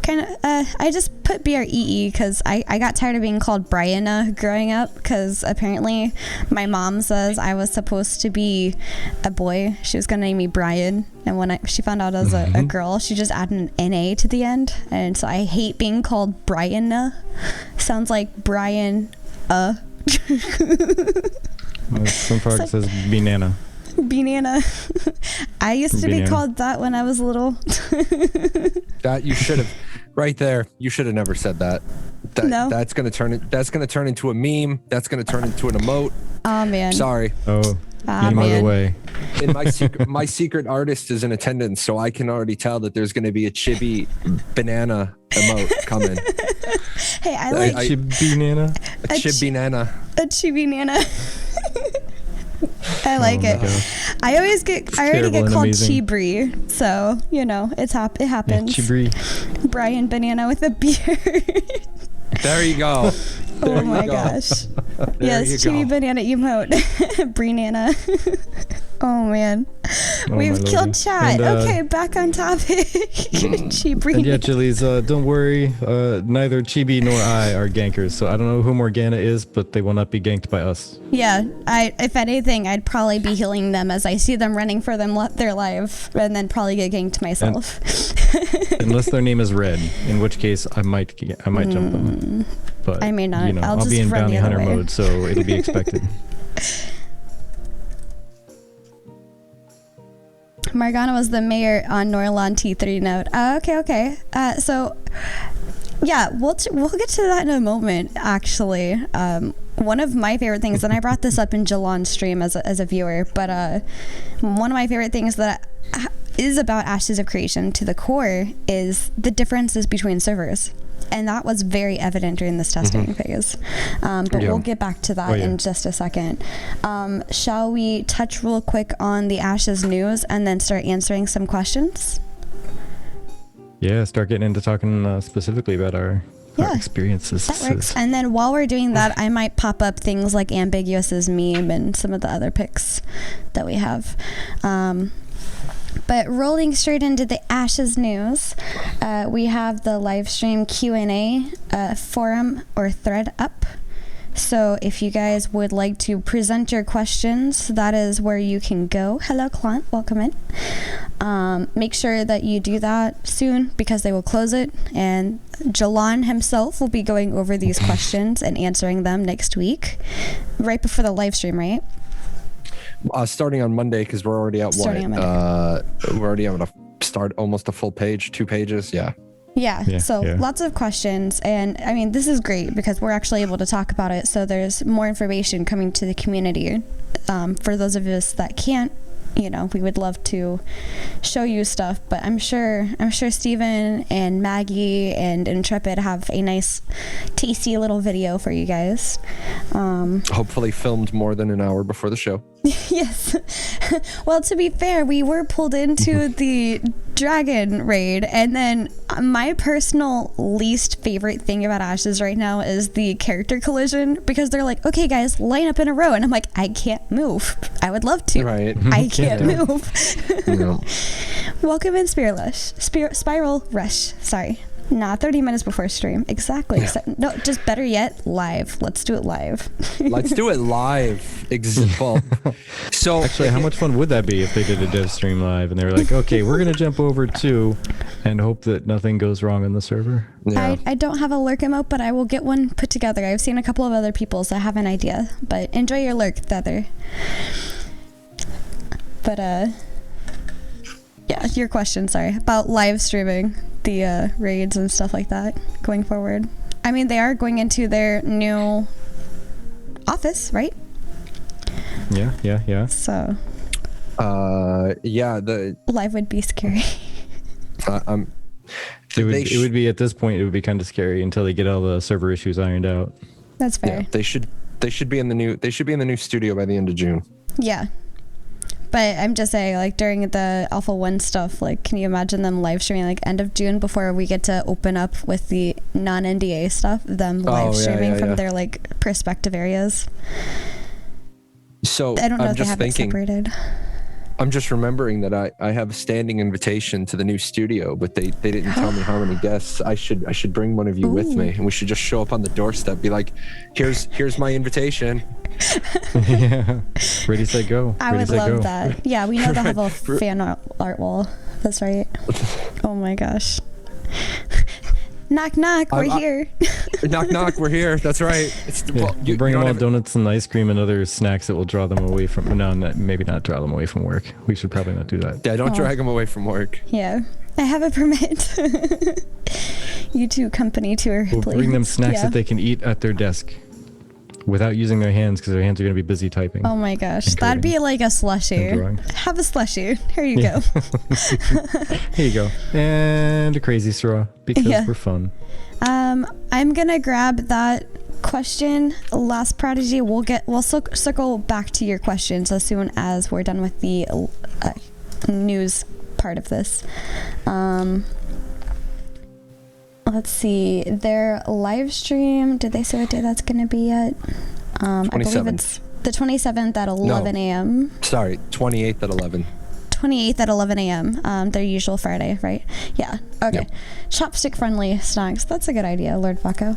I just put BREE because I got tired of being called Brianna growing up, because apparently my mom says I was supposed to be a boy. She was going to name me Brian, and when she found out I was a girl, she just added an NA to the end, and so I hate being called Brianna. Sounds like Brian. Some part it says banana. Banana. I used to be called that when I was little. That you should have, right there. You should have never said that. No. That's gonna turn into a meme. That's gonna turn into an emote. Oh man. Sorry. Oh, man. By the way. And my secret artist is in attendance, so I can already tell that there's gonna be a chibi banana emote coming. Hey, I like chibi nana. A chibi nana. A chibi nana. I like it. Gosh. I already get called amazing. Chibri, so it happens. Yeah, Chibri. Brian Banana with a beard. There you go. Oh my gosh. Yes, Chibi Banana emote. Brie Nana. Oh man. We've killed chat. And, okay, back on topic. Chibri. And yeah, Chili's, don't worry. Neither Chibi nor I are gankers, so I don't know who Morgana is, but they will not be ganked by us. Yeah, if anything, I'd probably be healing them as I see them running for their life, and then probably get ganked myself. Unless their name is Red, in which case I might jump them. But I may not. I'll I'll just be in run bounty the other hunter way. mode, so it'll be expected. Morgana was the mayor on Norlon T3 note. Okay. So, yeah, we'll get to that in a moment, actually. one of my favorite things, and I brought this up in Jahlon's stream as a viewer, but one of my favorite things that is about Ashes of Creation to the core is the differences between servers. And that was very evident during this testing phase. But we'll get back to that in just a second. Shall we touch real quick on the Ashes news and then start answering some questions? Yeah, start getting into talking specifically about our experiences. That works. And then while we're doing that, I might pop up things like Ambiguous's meme and some of the other picks that we have. But rolling straight into the Ashes news, we have the live stream Q&A forum or thread up. So if you guys would like to present your questions, that is where you can go. Hello, client. Welcome in. Make sure that you do that soon because they will close it. And Jahlon himself will be going over these questions and answering them next week, right before the live stream, right? Starting on Monday, because we're already at we're already at almost a full page, 2 pages. Lots of questions, and I mean, this is great because we're actually able to talk about it, so there's more information coming to the community. For those of us that can't, we would love to show you stuff, but I'm sure Steven and Maggie and Intrepid have a nice tasty little video for you guys. Hopefully filmed more than an hour before the show. Yes. Well, to be fair, we were pulled into the dragon raid, and then my personal least favorite thing about Ashes right now is the character collision, because they're like, okay guys, line up in a row, and I'm like, I can't move. I would love to. Right. I can't move. No. Welcome in Spiral Rush. Sorry. Not 30 minutes before stream. Exactly. Yeah. No, just better yet, live. Let's do it live. Let's do it live. Well, so actually, how much fun would that be if they did a dev stream live and they were like, okay, we're going to jump over to and hope that nothing goes wrong on the server? Yeah. I don't have a lurk emote, but I will get one put together. I've seen a couple of other people, so I have an idea. But enjoy your lurk, Feather. But, yeah, your question, sorry, about live streaming the raids and stuff like that going forward. I mean, they are going into their new office, right? Yeah. So. The live would be scary. It would be at this point. It would be kind of scary until they get all the server issues ironed out. That's fair. Yeah, they should be in the new studio by the end of June. Yeah. But I'm just saying, like, during the Alpha 1 stuff, like, can you imagine them live streaming, like, end of June before we get to open up with the non-NDA stuff, them live streaming from their, like, perspective areas? So I don't know I'm if they just have thinking, it separated. I'm just remembering that I have a standing invitation to the new studio, but they didn't tell me how many guests. I should bring one of you with me, and we should just show up on the doorstep, be like, here's my invitation. Yeah. Ready, set, go. I would love that. Yeah, we know they'll have a fan art wall. That's right. Oh my gosh. Knock, knock, we're here. Knock, knock, we're here. That's right. You bring them all donuts and ice cream and other snacks that will draw them away from, maybe not draw them away from work. We should probably not do that. Yeah, don't drag them away from work. Yeah. I have a permit. You two company tour, we'll please. Bring them snacks that they can eat at their desk without using their hands, because their hands are going to be busy typing. Oh my gosh, that'd be like a slushie. Have a slushie. Here you go. Here you go. And a crazy straw, because we're fun. I'm gonna grab that question. Last Prodigy, we'll circle back to your questions as soon as we're done with the news part of this. Let's see, their live stream, did they say what day that's going to be yet? I believe it's the 27th at 11 a.m. Sorry, 28th at 11. 28th at 11 a.m. Their usual Friday, right? Yeah. Okay. Yep. Chopstick friendly snacks. That's a good idea, Lord Bucko.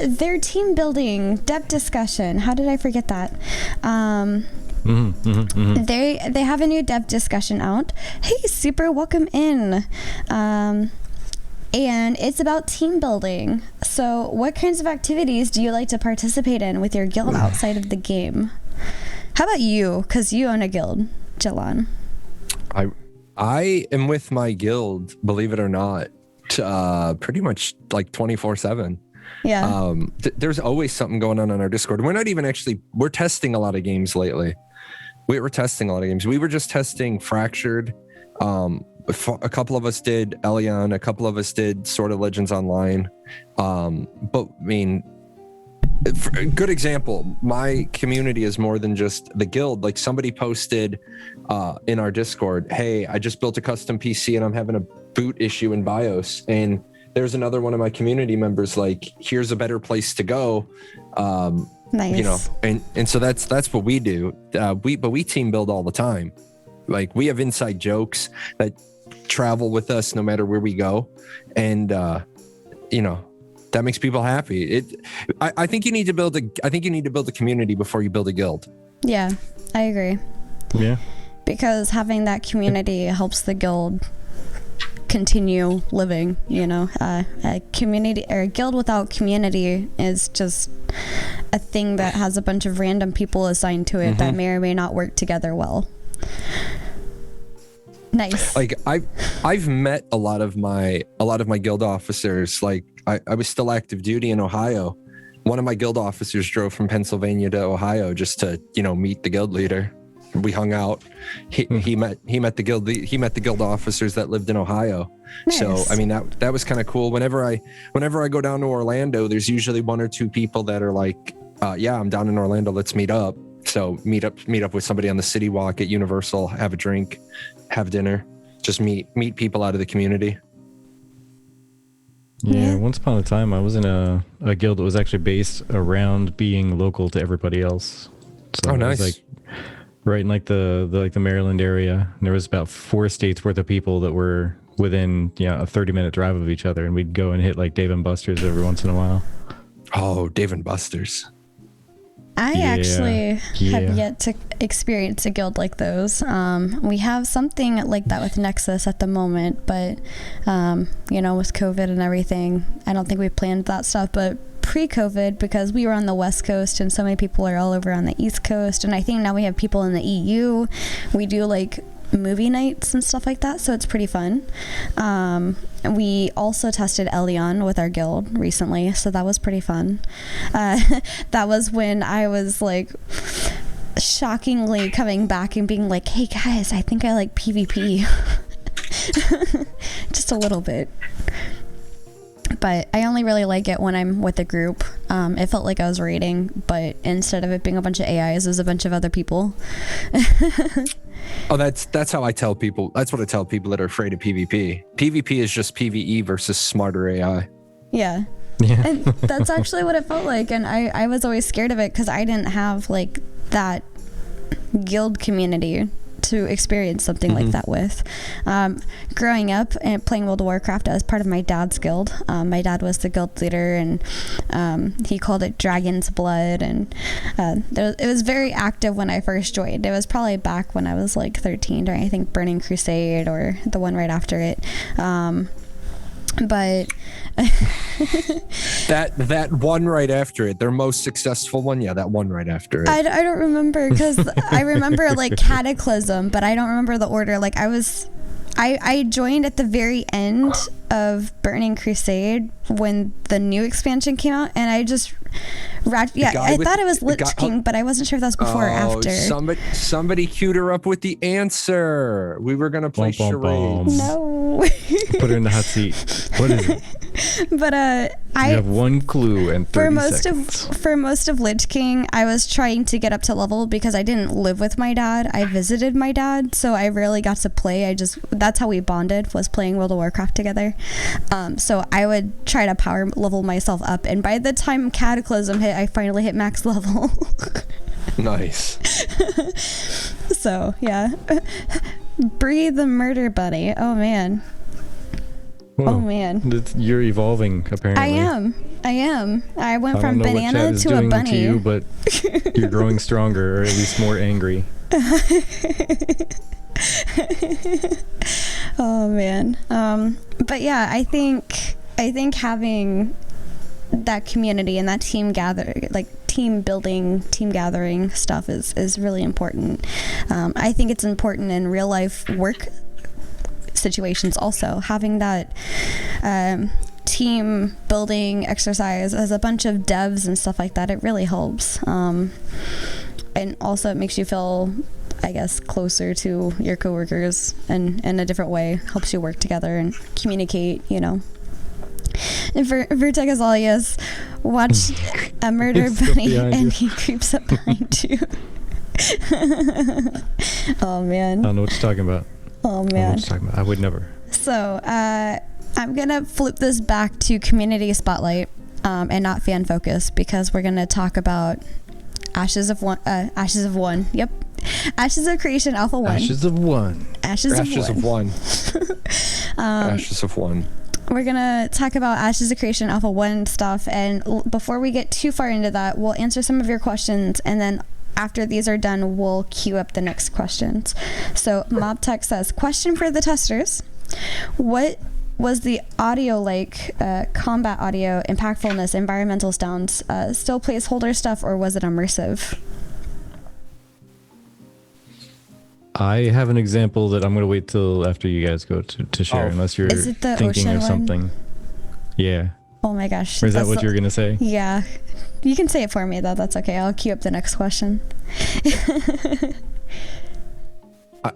Their team building dev discussion. How did I forget that? They have a new dev discussion out. Hey, super, welcome in. And it's about team building. So what kinds of activities do you like to participate in with your guild outside of the game? How about you? Because you own a guild, Jahlon. I am with my guild, believe it or not, pretty much like 24/7. Yeah. There's always something going on our Discord. We're testing a lot of games lately. We were testing a lot of games. We were just testing Fractured. A couple of us did Elion. A couple of us did Sword of Legends Online. But I mean, for a good example, my community is more than just the guild. Like somebody posted in our Discord, hey, I just built a custom PC and I'm having a boot issue in BIOS. And there's another one of my community members like, here's a better place to go. Nice. You know, and so that's what we do. We team build all the time. Like we have inside jokes that travel with us no matter where we go. And you know, that makes people happy. I think you need to build a community before you build a guild. Yeah, I agree. Yeah. Because having that community helps the guild continue living, you know. A community or a guild without community is just a thing that has a bunch of random people assigned to it that may or may not work together well. Nice. Like I've met a lot of my guild officers. Like I was still active duty in Ohio. One of my guild officers drove from Pennsylvania to Ohio just to, you know, meet the guild leader. We hung out. He met the guild officers that lived in Ohio. Nice. So I mean that was kind of cool. Whenever I go down to Orlando, there's usually one or two people that are like, yeah, I'm down in Orlando, let's meet up. So meet up with somebody on the city walk at Universal, have a drink, have dinner, just meet people out of the community. Yeah, once upon a time I was in a guild that was actually based around being local to everybody else. So nice. It was like right in like the Maryland area. And there was about 4 states worth of people that were within a 30-minute drive of each other, and we'd go and hit like Dave and Buster's every once in a while. Oh, Dave and Buster's. I actually have yet to experience a guild like those. We have something like that with Nexus at the moment, but you know, with COVID and everything, I don't think we planned that stuff. But pre-COVID, because we were on the West Coast and so many people are all over on the East Coast, and I think now we have people in the EU, we do like movie nights and stuff like that, so it's pretty fun. We also tested Elion with our guild recently, so that was pretty fun. That was when I was like shockingly coming back and being like, hey guys, I think I like PvP. Just a little bit. But I only really like it when I'm with a group. It felt like I was raiding, but instead of it being a bunch of AIs, it was a bunch of other people. Oh, that's how I tell people. That's what I tell people that are afraid of PvP. PvP is just PvE versus smarter AI. Yeah. And that's actually what it felt like. And I was always scared of it because I didn't have like that guild community to experience something like that with. Growing up and playing World of Warcraft as part of my dad's guild, my dad was the guild leader, and he called it Dragon's Blood, and it was very active when I first joined. It was probably back when I was like 13 during, I think, Burning Crusade or the one right after it. But that one right after it, their most successful one, that one right after it. I don't remember, because I remember like Cataclysm, but I don't remember the order. Like I joined at the very end of Burning Crusade when the new expansion came out, and I just I thought it was Lich King, but I wasn't sure if that was before or after. Somebody queued her up with the answer. We were gonna play charades. No. Put her in the hot seat. What is it? But you have one clue and 30 seconds. For most of Lich King, I was trying to get up to level because I didn't live with my dad. I visited my dad, so I rarely got to play. That's how we bonded, was playing World of Warcraft together. So I would try to power level myself up, and by the time Cataclysm hit, I finally hit max level. Nice. So yeah. Bree the murder bunny. Oh man. Whoa. Oh man. You're evolving, apparently. I am. I went from banana to a bunny. To you, but you're growing stronger, or at least more angry. Oh man. But yeah, I think having that community and that team building, team gathering stuff is really important. I think it's important in real life work situations also. Having that team building exercise as a bunch of devs and stuff like that, it really helps. And also it makes you feel, I guess, closer to your coworkers and in a different way, helps you work together and communicate, you know. And Vertex Alias watched a murder bunny and he creeps up behind you. Oh man. I don't know what you're talking about. Oh man. I would never. So I'm gonna flip this back to community spotlight and not fan focus, because we're gonna talk about Ashes of One. Yep. Ashes of Creation Alpha 1. Ashes of One. Ashes of One. Ashes of One. We're gonna talk about Ashes of Creation Alpha 1 stuff, and before we get too far into that, we'll answer some of your questions, and then after these are done, we'll queue up the next questions. So MobTech says, question for the testers: what was the audio like? Combat audio, impactfulness, environmental sounds, still placeholder stuff, or was it immersive? I have an example that I'm going to wait till after you guys go to share, unless you're Is it the thinking ocean of something. one? Yeah. Oh my gosh. Or is that what you're going to say? Yeah. You can say it for me, though. That's okay. I'll queue up the next question.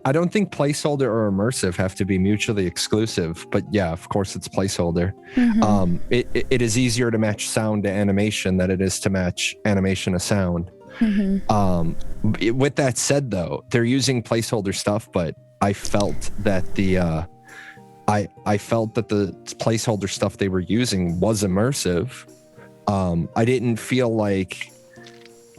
I don't think placeholder or immersive have to be mutually exclusive, but yeah, of course it's placeholder. Mm-hmm. It is easier to match sound to animation than it is to match animation to sound. Mm-hmm. With that said, though, they're using placeholder stuff, but I felt that the placeholder stuff they were using was immersive. I didn't feel like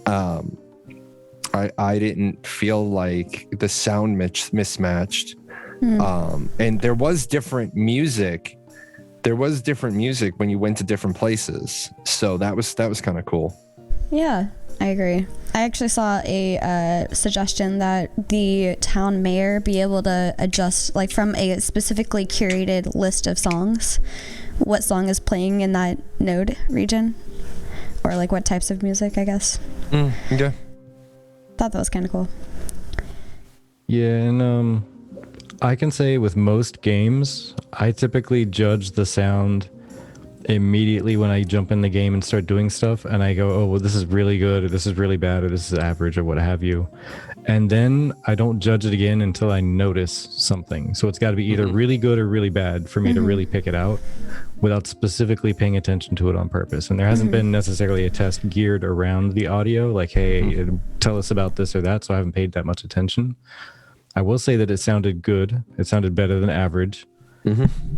I didn't feel like the sound mismatched. And there was different music. There was different music when you went to different places, so that was kind of cool. Yeah, I agree. I actually saw a suggestion that the town mayor be able to adjust, like from a specifically curated list of songs, what song is playing in that node region, or like what types of music, I guess. Okay. Thought that was kind of cool. Yeah, and I can say with most games, I typically judge the sound immediately when I jump in the game and start doing stuff, and I go, oh, well, this is really good, or this is really bad, or this is average, or what have you. And then I don't judge it again until I notice something. So it's got to be either really good or really bad for me to really pick it out without specifically paying attention to it on purpose. And there hasn't been necessarily a test geared around the audio, like, hey, tell us about this or that, so I haven't paid that much attention. I will say that it sounded good. It sounded better than average.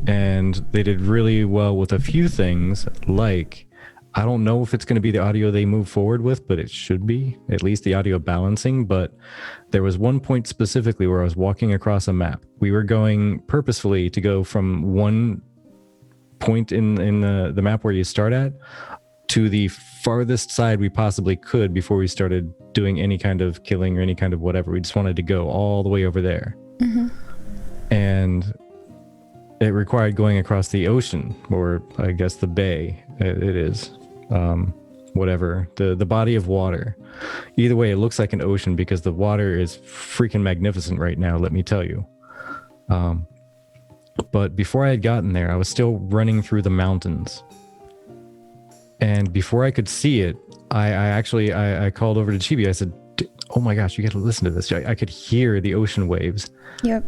And they did really well with a few things, like, I don't know if it's going to be the audio they move forward with, but it should be, at least the audio balancing. But there was one point specifically where I was walking across a map. We were going purposefully to go from one point in the map where you start at to the farthest side we possibly could before we started doing any kind of killing or any kind of whatever. We just wanted to go all the way over there. And it required going across the ocean, or I guess the bay. It is whatever, the body of water. Either way, it looks like an ocean because the water is freaking magnificent right now, let me tell you. But before I had gotten there, I was still running through the mountains, and before I could see it, I called over to Chibi. I said, oh my gosh, you got to listen to this. I could hear the ocean waves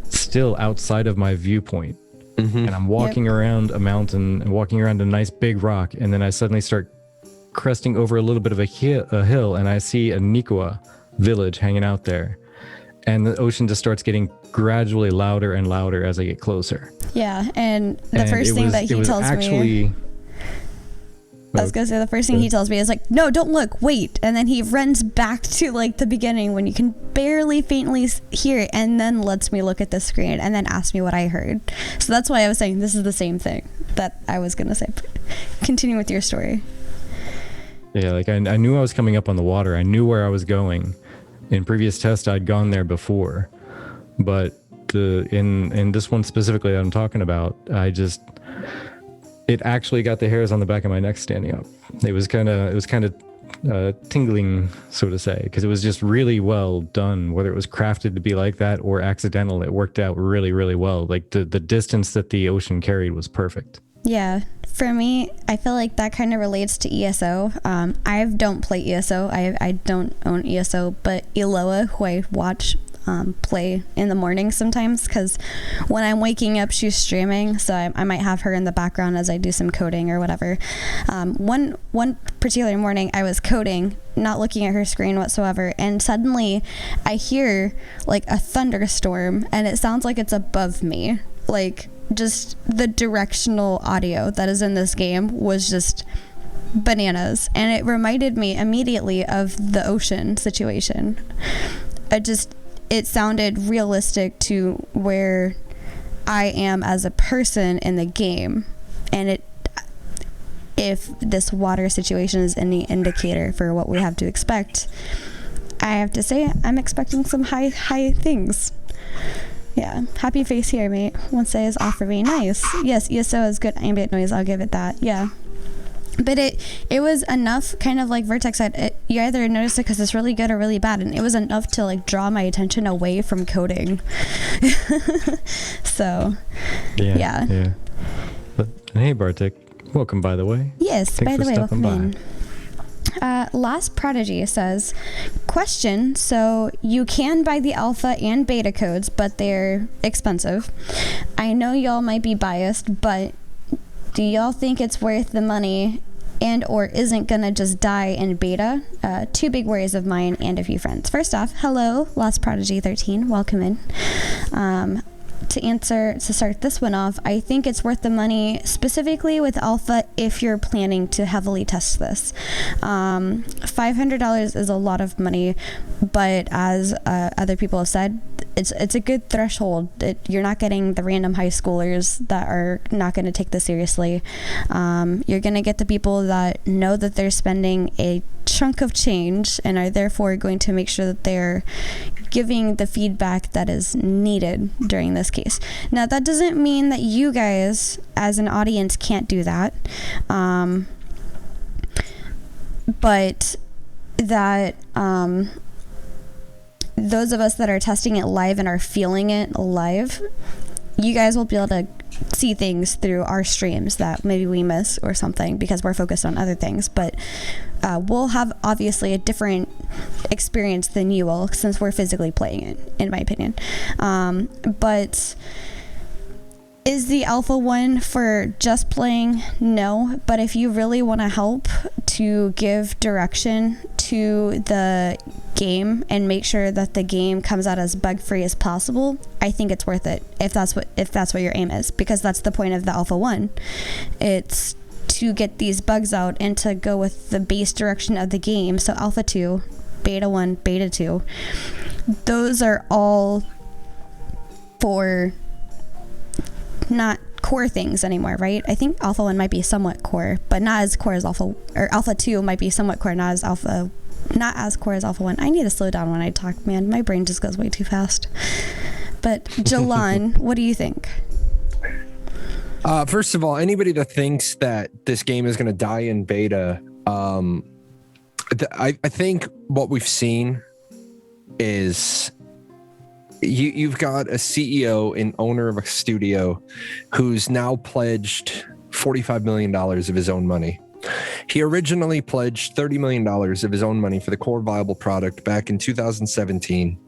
still outside of my viewpoint. And I'm walking around a mountain and walking around a nice big rock, and then I suddenly start cresting over a little bit of a hill, and I see a Nikwa village hanging out there, and the ocean just starts getting gradually louder and louder as I get closer. Yeah, and the first thing that he tells me, I was gonna say, the first thing he tells me is like, no, don't look, wait. And then he runs back to like the beginning when you can barely faintly hear it, and then lets me look at the screen and then asks me what I heard. So that's why I was saying this is the same thing that I was gonna say. Continue with your story. Yeah, like I knew I was coming up on the water. I knew where I was going. In previous tests, I'd gone there before, but in this one specifically that I'm talking about, it actually got the hairs on the back of my neck standing up. It was kind of tingling, so to say, because it was just really well done. Whether it was crafted to be like that or accidental, it worked out really, really well. Like the distance that the ocean carried was perfect. Yeah, for me, I feel like that kind of relates to ESO. I don't play ESO. I don't own ESO, but Eloa, who I watch play in the morning sometimes, because when I'm waking up, she's streaming, so I might have her in the background as I do some coding or whatever. One particular morning, I was coding, not looking at her screen whatsoever, and suddenly I hear like a thunderstorm, and it sounds like it's above me. Like, just the directional audio that is in this game was just bananas, and it reminded me immediately of the ocean situation. It sounded realistic to where I am as a person in the game, and if this water situation is any indicator for what we have to expect, I have to say I'm expecting some high things. Yeah, happy face here, mate. Once say is off for me. Nice. Yes, ESO is good ambient noise. I'll give it that. Yeah. But it was enough, kind of like Vertex said, you either notice it because it's really good or really bad, and it was enough to like draw my attention away from coding. So, yeah. But hey, Bartek, welcome, by the way. Yes, Thanks by the for way, stopping welcome by. in. Last Prodigy says, question, so you can buy the alpha and beta codes, but they're expensive. I know y'all might be biased, but do y'all think it's worth the money and or isn't gonna just die in beta? Two big worries of mine and a few friends. First off, hello, Lost Prodigy 13, welcome in. To start this one off, I think it's worth the money specifically with alpha if you're planning to heavily test this. $500 is a lot of money, but as other people have said, it's a good threshold. You're not getting the random high schoolers that are not going to take this seriously. You're going to get the people that know that they're spending a chunk of change and are therefore going to make sure that they're giving the feedback that is needed during this case. Now, that doesn't mean that you guys as an audience can't do that, but that those of us that are testing it live and are feeling it live, you guys will be able to see things through our streams that maybe we miss or something because we're focused on other things, but we'll have obviously a different experience than you will since we're physically playing it, in my opinion. But is the alpha one for just playing? No, but if you really want to help to give direction to the game and make sure that the game comes out as bug-free as possible, I think it's worth it if that's what your aim is, because that's the point of the alpha 1. It's to get these bugs out and to go with the base direction of the game. So alpha 2, beta 1, beta 2, those are all for not core things anymore, right? I think alpha 1 might be somewhat core, but not as core as alpha, or alpha 2 might be somewhat core, not as core as alpha 1. I need to slow down when I talk, man. My brain just goes way too fast. But Jahlon, what do you think? First of all, anybody that thinks that this game is going to die in beta, I think what we've seen is you've got a CEO and owner of a studio who's now pledged $45 million of his own money. He originally pledged $30 million of his own money for the core viable product back in 2017.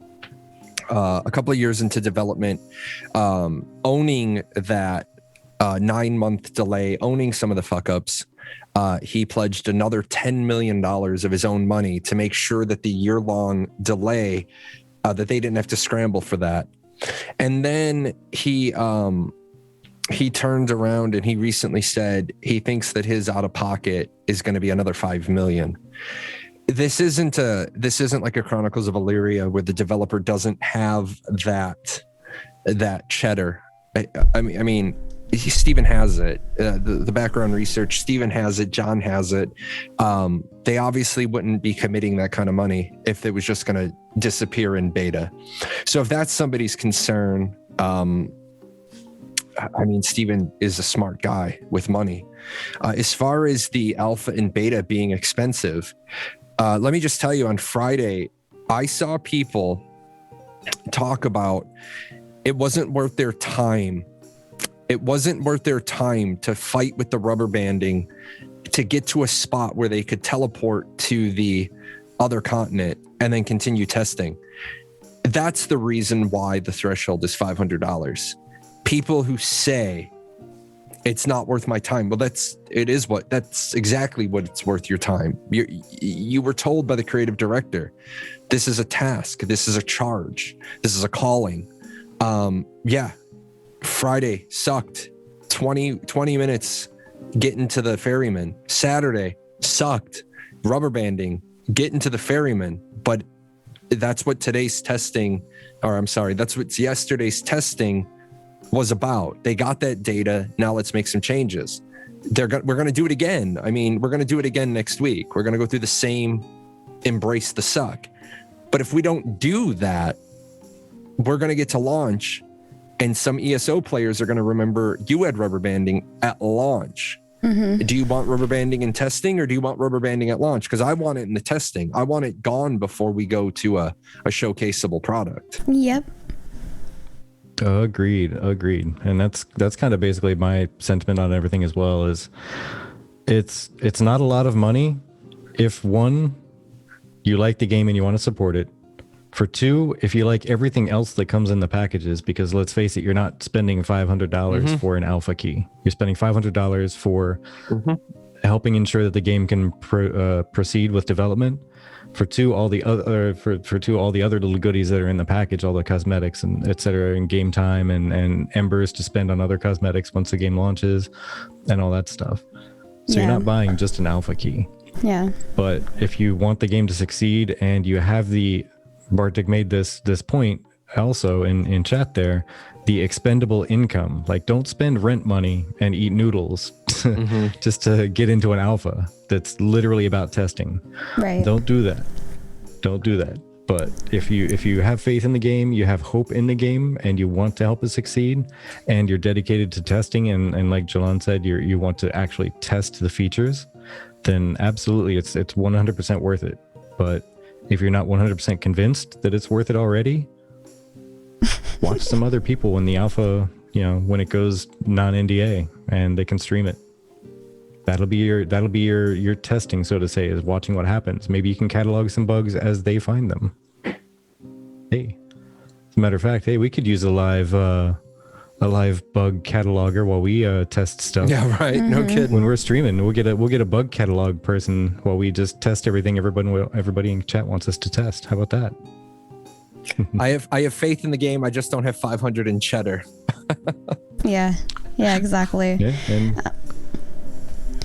A couple of years into development, owning that 9-month delay, owning some of the fuck ups, he pledged another $10 million of his own money to make sure that the year-long delay, that they didn't have to scramble for that. And then he turned around and he recently said he thinks that his out of pocket is going to be another $5 million. This isn't like a Chronicles of Illyria where the developer doesn't have that cheddar. I mean, Steven has it. The background research, Steven has it. John has it. They obviously wouldn't be committing that kind of money if it was just going to disappear in beta. So if that's somebody's concern, I mean, Steven is a smart guy with money. As far as the alpha and beta being expensive, Let me just tell you, on Friday, I saw people talk about it wasn't worth their time. It wasn't worth their time to fight with the rubber banding to get to a spot where they could teleport to the other continent and then continue testing. That's the reason why the threshold is $500. People who say it's not worth my time. Well, that's exactly what it's worth your time. You were told by the creative director, this is a task. This is a charge. This is a calling. Yeah. Friday sucked. 20 minutes getting to the ferryman. Saturday sucked. Rubber banding, getting to the ferryman. But that's what today's testing, that's what yesterday's testing was about. They got that data. Now let's make some changes. We're going to do it again. I mean, we're going to do it again next week. We're going to go through the same embrace the suck. But if we don't do that, we're going to get to launch and some ESO players are going to remember you had rubber banding at launch. Mm-hmm. Do you want rubber banding in testing or do you want rubber banding at launch? Because I want it in the testing. I want it gone before we go to a showcaseable product. Yep. Agreed. And that's kind of basically my sentiment on everything as well. Is it's not a lot of money if, one, you like the game and you want to support it. For two, if you like everything else that comes in the packages, because let's face it, you're not spending $500 for an alpha key. You're spending $500 for helping ensure that the game can proceed with development. For two, all the other little goodies that are in the package, all the cosmetics and et cetera, and game time and embers to spend on other cosmetics once the game launches, and all that stuff. So you're not buying just an alpha key. Yeah. But if you want the game to succeed, and you have Bartik made this point also in chat there, the expendable income. Like, don't spend rent money and eat noodles just to get into an alpha that's literally about testing. Right. Don't do that. But if you have faith in the game, you have hope in the game, and you want to help it succeed, and you're dedicated to testing, and like Jahlon said, you want to actually test the features, then absolutely it's 100% worth it. But if you're not 100% convinced that it's worth it already, watch some other people in the alpha, when it goes non-NDA and they can stream it. That'll be your testing, so to say, is watching what happens. Maybe you can catalog some bugs as they find them. Hey, as a matter of fact, we could use a live bug cataloger while we test stuff. Yeah, right. No kidding. When we're streaming, we'll get a bug catalog person while we just test everything everybody in chat wants us to test. How about that? I have faith in the game. I just don't have 500 in cheddar. Yeah, exactly. Yeah, and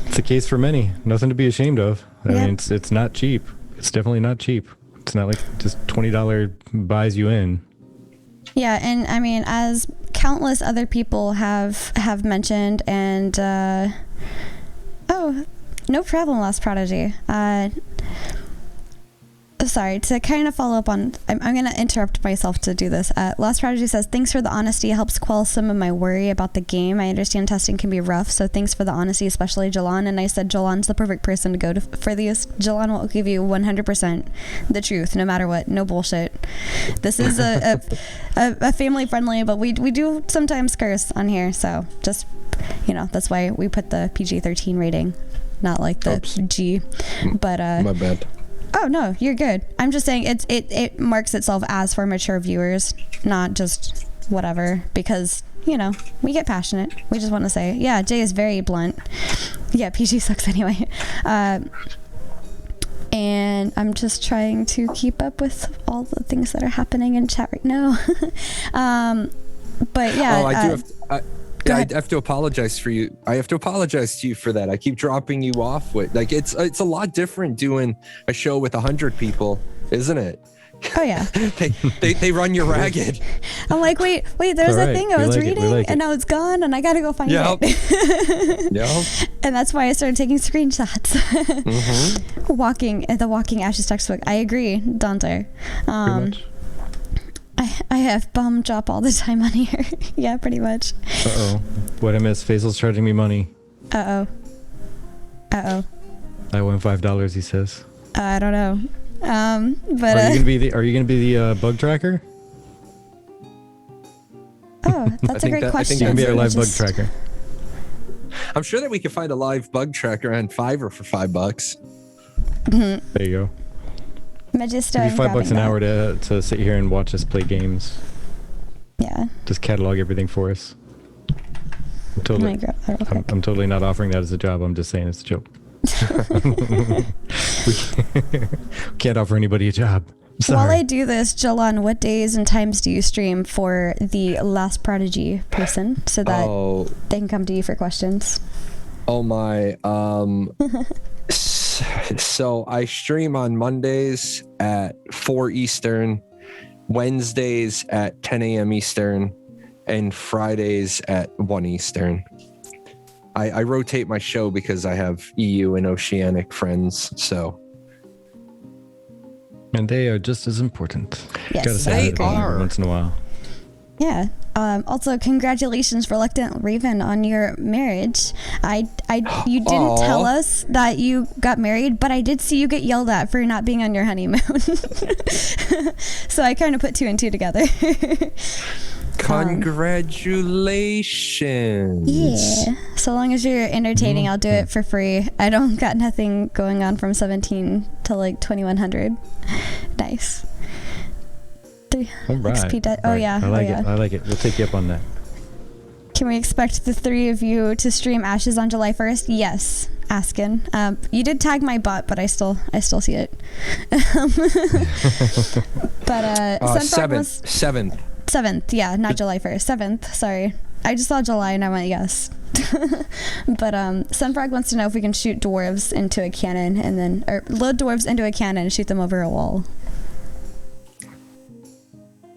it's the case for many. Nothing to be ashamed of. I mean, it's not cheap. It's definitely not cheap. It's not like just $20 buys you in. Yeah, and I mean, as countless other people have mentioned, and no problem, Lost Prodigy. Sorry, to kind of follow up on, I'm going to interrupt myself to do this. Lost Prodigy says, thanks for the honesty. It helps quell some of my worry about the game. I understand testing can be rough, so thanks for the honesty, especially Jahlon. And I said, Jahlon's the perfect person to go to for these. Jahlon will give you 100% the truth, no matter what. No bullshit. This is a family friendly, but we do sometimes curse on here. So just, that's why we put the PG-13 rating, not like the G. But my bad. Oh no, you're good. I'm just saying it marks itself as for mature viewers, not just whatever, because we get passionate. We just want to say, yeah, Jay is very blunt. Yeah, PG sucks anyway. And I'm just trying to keep up with all the things that are happening in chat right now. But yeah. Oh, I have to apologize for you. I have to apologize to you for that. I keep dropping you off with it's a lot different doing a show with 100 people, isn't it? Oh yeah. they run you ragged. I'm like, wait, there's a thing I was reading and now it's gone and I gotta go find it. Yep. And that's why I started taking screenshots. The Walking Ashes textbook. I agree, Dante. Pretty much. I have bum drop all the time on here. Yeah, pretty much. Uh-oh. What I missed? Faisal's charging me money. Uh-oh. I won $5, he says. I don't know. But Are you gonna be the bug tracker? oh, that's a great question. You're gonna be our live bug tracker. I'm sure that we could find a live bug tracker on Fiverr for $5. There you go. Magisto, Give you $5 an hour to sit here and watch us play games. Yeah. Just catalog everything for us. I'm totally not offering that as a job. I'm just saying it's a joke. we can't offer anybody a job. Sorry. While I do this, Jahlon, what days and times do you stream for the Last Prodigy person so that they can come to you for questions? Oh my. So I stream on Mondays at 4 Eastern, Wednesdays at 10 a.m. Eastern, and Fridays at 1 Eastern. I rotate my show because I have EU and Oceanic friends, so. And they are just as important. Yes, gotta say they are. Once in a while. Yeah. Also, congratulations, Reluctant Raven, on your marriage. You didn't tell us that you got married, but I did see you get yelled at for not being on your honeymoon. So I kind of put 2 and 2 together. Congratulations. Yeah. So long as you're entertaining, I'll do it for free. I don't got nothing going on from 17 to like 2100. Nice. All right. XP All right. yeah. I like it. We'll take you up on that. Can we expect the 3 of you to stream Ashes on July 1st? Yes. Askin. You did tag my butt, but I still see it. But 7th, yeah, not July 1st. 7th, sorry. I just saw July and I went yes. But Sunfrog wants to know if we can shoot dwarves into a cannon or load dwarves into a cannon and shoot them over a wall.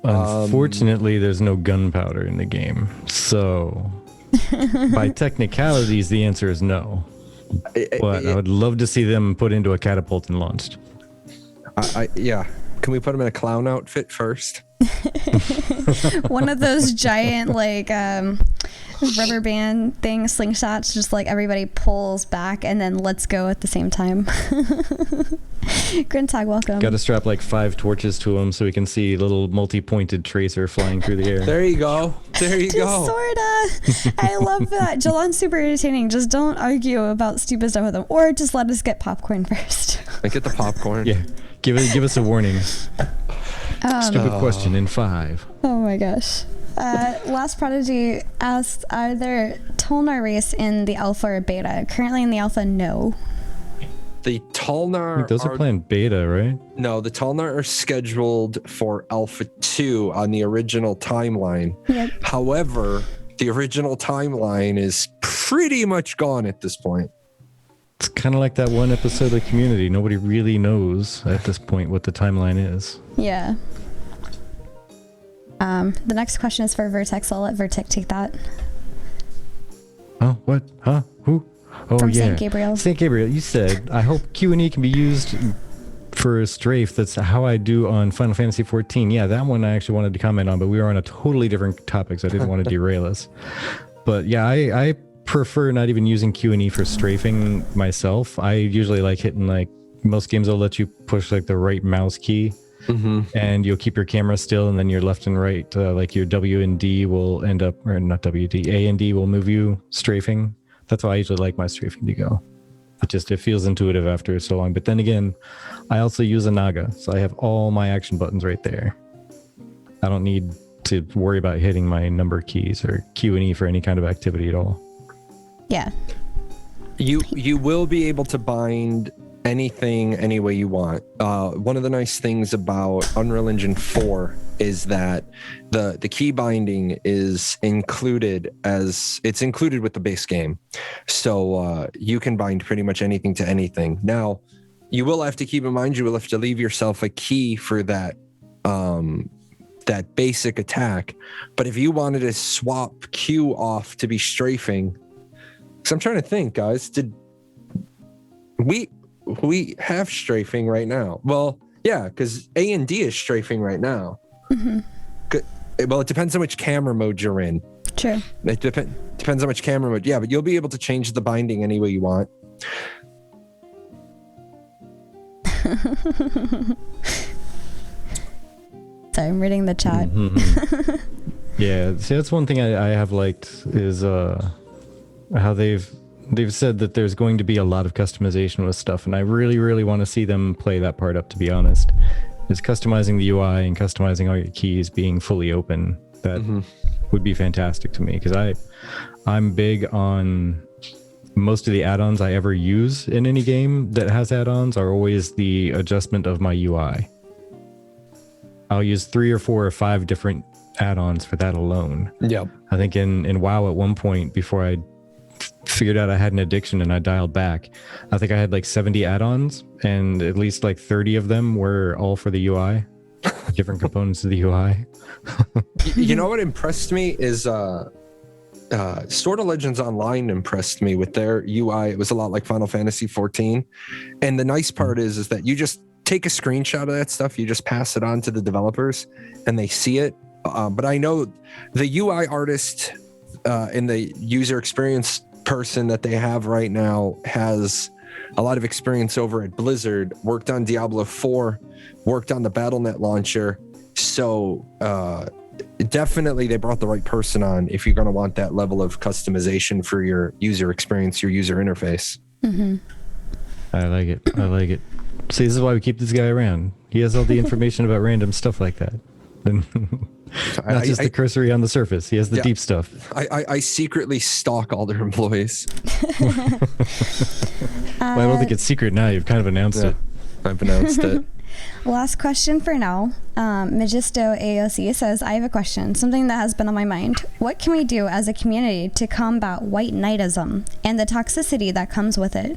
Unfortunately, there's no gunpowder in the game. So, by technicalities, the answer is no. But I would love to see them put into a catapult and launched. Yeah. Can we put them in a clown outfit first? One of those giant rubber band things, slingshots, just like everybody pulls back and then let's go at the same time. Grintog, welcome. Got to strap like 5 torches to them so we can see little multi-pointed tracer flying through the air. There you go. Just sorta. I love that. Jahlon's super entertaining. Just don't argue about stupid stuff with him, or just let us get popcorn first. Get the popcorn. Yeah. Give us a warning. Stupid question in 5. Oh my gosh. Last Prodigy asked, are there Tolnar race in the alpha or beta? Currently in the alpha, no. The Tolnar Those are planned beta, right? No, the Tolnar are scheduled for Alpha 2 on the original timeline. Yep. However, the original timeline is pretty much gone at this point. It's kind of like that one episode of Community. Nobody really knows at this point what the timeline is. Yeah. The next question is for Vertex. I'll let Vertex take that. Oh, what? Huh? Who? Oh, From yeah. St. Gabriel. St. Gabriel, you said, I hope Q&E can be used for a strafe. That's how I do on Final Fantasy XIV. Yeah, that one I actually wanted to comment on, but we were on a totally different topic, so I didn't want to derail us. But yeah, I prefer not even using Q&E for strafing myself. I usually like hitting, like, most games will let you push like the right mouse key. Mm-hmm. And you'll keep your camera still, and then your left and right, like your W and D will end up, or not W, D, A and D will move you strafing. That's how I usually like my strafing to go. It feels intuitive after so long. But then again, I also use a Naga, so I have all my action buttons right there. I don't need to worry about hitting my number keys or Q and E for any kind of activity at all. Yeah. You will be able to bind anything any way you want. One of the nice things about Unreal Engine 4 is that the key binding is included with the base game. So you can bind pretty much anything to anything. Now, you will have to keep in mind, you will have to leave yourself a key for that basic attack. But if you wanted to swap Q off to be strafing, because I'm trying to think, guys, did we have strafing right now? Well, yeah, because A and D is strafing right now. Mm-hmm. Well, it depends on which camera mode you're in. True. It depends on which camera mode. Yeah, but you'll be able to change the binding any way you want. Sorry, I'm reading the chat. Yeah, see, that's one thing I have liked is how they've said that there's going to be a lot of customization with stuff, and I really, really want to see them play that part up, to be honest. Is customizing the UI and customizing all your keys being fully open. That would be fantastic to me, because I'm big on most of the add-ons I ever use in any game that has add-ons are always the adjustment of my UI. I'll use 3 or 4 or 5 different add-ons for that alone. Yep. I think in WoW at one point, before I figured out I had an addiction and I dialed back, I think I had like 70 add-ons, and at least like 30 of them were all for the UI, different components of the UI. You know what impressed me is Sword of Legends Online impressed me with their UI. It was a lot like Final Fantasy 14. And the nice part is that you just take a screenshot of that stuff, you just pass it on to the developers and they see it. But I know the UI artist and the user experience person that they have right now has a lot of experience over at Blizzard, worked on Diablo 4, worked on the Battle.net launcher. So definitely they brought the right person on if you're going to want that level of customization for your user experience, your user interface. I like it. See, this is why we keep this guy around. He has all the information about random stuff like that. Not just the cursory on the surface. He has the deep stuff. I secretly stalk all their employees. Well, I don't think it's secret now. You've kind of announced it. I've announced it. Last question for now. Magisto AOC says, I have a question, something that has been on my mind. What can we do as a community to combat white knightism and the toxicity that comes with it?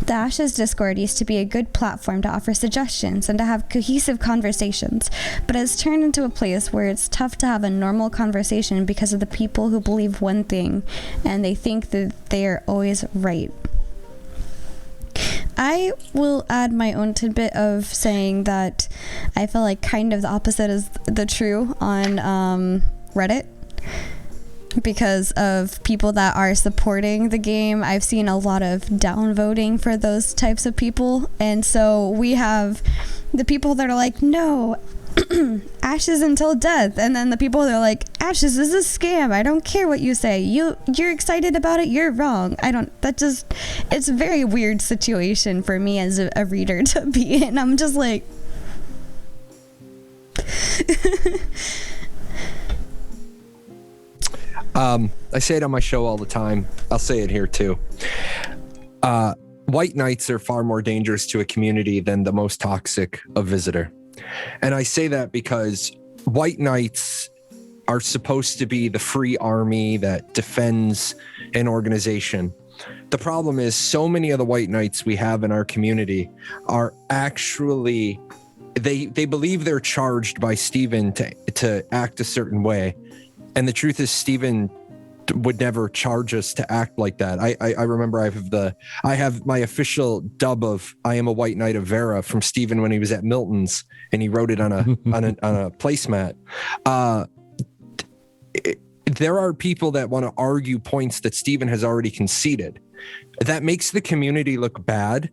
The Ashes Discord used to be a good platform to offer suggestions and to have cohesive conversations, but it's turned into a place where it's tough to have a normal conversation because of the people who believe one thing and they think that they are always right. I will add my own tidbit of saying that I feel like kind of the opposite is the true on Reddit, because of people that are supporting the game. I've seen a lot of downvoting for those types of people, and so we have the people that are like, no, Ashes until death, and then the people that are like, Ashes is a scam, I don't care what you say, you're excited about it, you're wrong. It's a very weird situation for me as a reader to be in. I'm just like I say it on my show all the time. I'll say it here too. White knights are far more dangerous to a community than the most toxic of visitor. And I say that because white knights are supposed to be the free army that defends an organization. The problem is so many of the white knights we have in our community are actually, they believe they're charged by Steven to act a certain way. And the truth is Steven would never charge us to act like that. I remember I have my official dub of I am a white knight of Vera from Steven when he was at Milton's, and he wrote it on a placemat. There are people that want to argue points that Steven has already conceded. That makes the community look bad,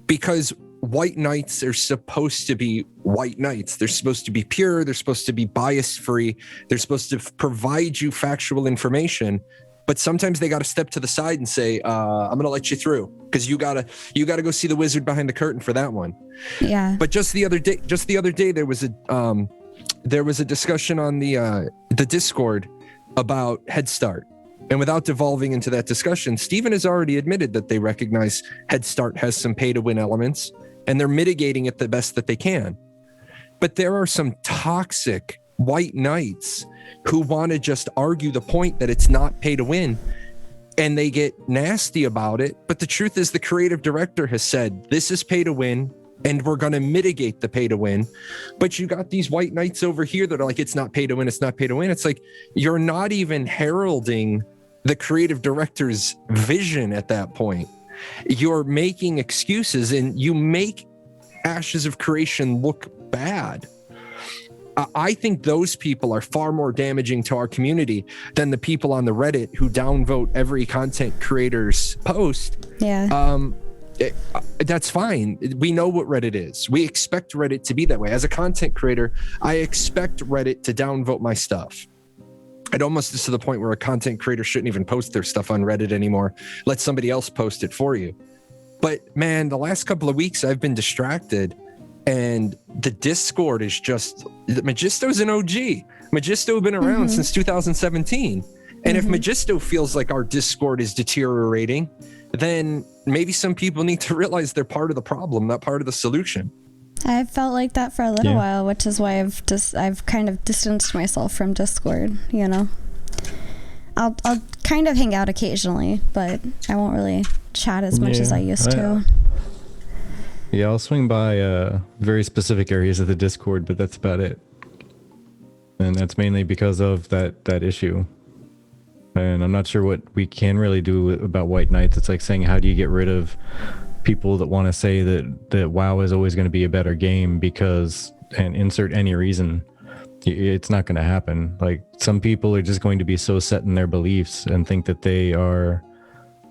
because white knights are supposed to be white knights. They're supposed to be pure. They're supposed to be bias free. They're supposed to provide you factual information. But sometimes they got to step to the side and say, I'm going to let you through because you gotta go see the wizard behind the curtain for that one. Yeah. But just the other day, there was a discussion on the Discord about Head Start. And without devolving into that discussion, Steven has already admitted that they recognize Head Start has some pay to win elements, and they're mitigating it the best that they can. But there are some toxic white knights who want to just argue the point that it's not pay to win, and they get nasty about it. But the truth is the creative director has said, this is pay to win, and we're going to mitigate the pay to win. But you got these white knights over here that are like, it's not pay to win, it's not pay to win. It's like, you're not even heralding the creative director's vision at that point. You're making excuses, and you make Ashes of Creation look bad. I think those people are far more damaging to our community than the people on the Reddit who downvote every content creator's post. Yeah. That's fine. We know what Reddit is. We expect Reddit to be that way. As a content creator, I expect Reddit to downvote my stuff. It almost is to the point where a content creator shouldn't even post their stuff on Reddit anymore. Let somebody else post it for you. But man, the last couple of weeks I've been distracted, and the Discord is just, Magisto's an OG. Magisto been around since 2017. And if Magisto feels like our Discord is deteriorating, then maybe some people need to realize they're part of the problem, not part of the solution. I've felt like that for a little while, which is why I've kind of distanced myself from Discord, you know. I'll kind of hang out occasionally, but I won't really chat as much as I used to. Yeah, I'll swing by very specific areas of the Discord, but that's about it. And that's mainly because of that issue. And I'm not sure what we can really do about White Knights. It's like saying, how do you get rid of people that want to say that WoW is always going to be a better game because, and insert any reason, it's not going to happen. Like, some people are just going to be so set in their beliefs and think that they are,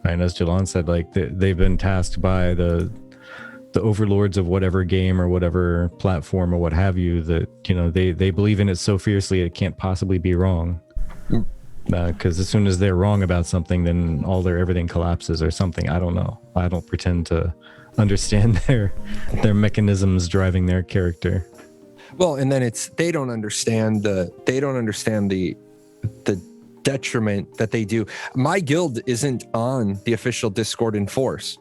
and as Jahlon said, like they've been tasked by the overlords of whatever game or whatever platform or what have you, that, you know, they believe in it so fiercely it can't possibly be wrong. Because as soon as they're wrong about something, then everything collapses or something. I don't know. I don't pretend to understand their mechanisms driving their character. Well, and then they don't understand the detriment that they do. My guild isn't on the official Discord in force.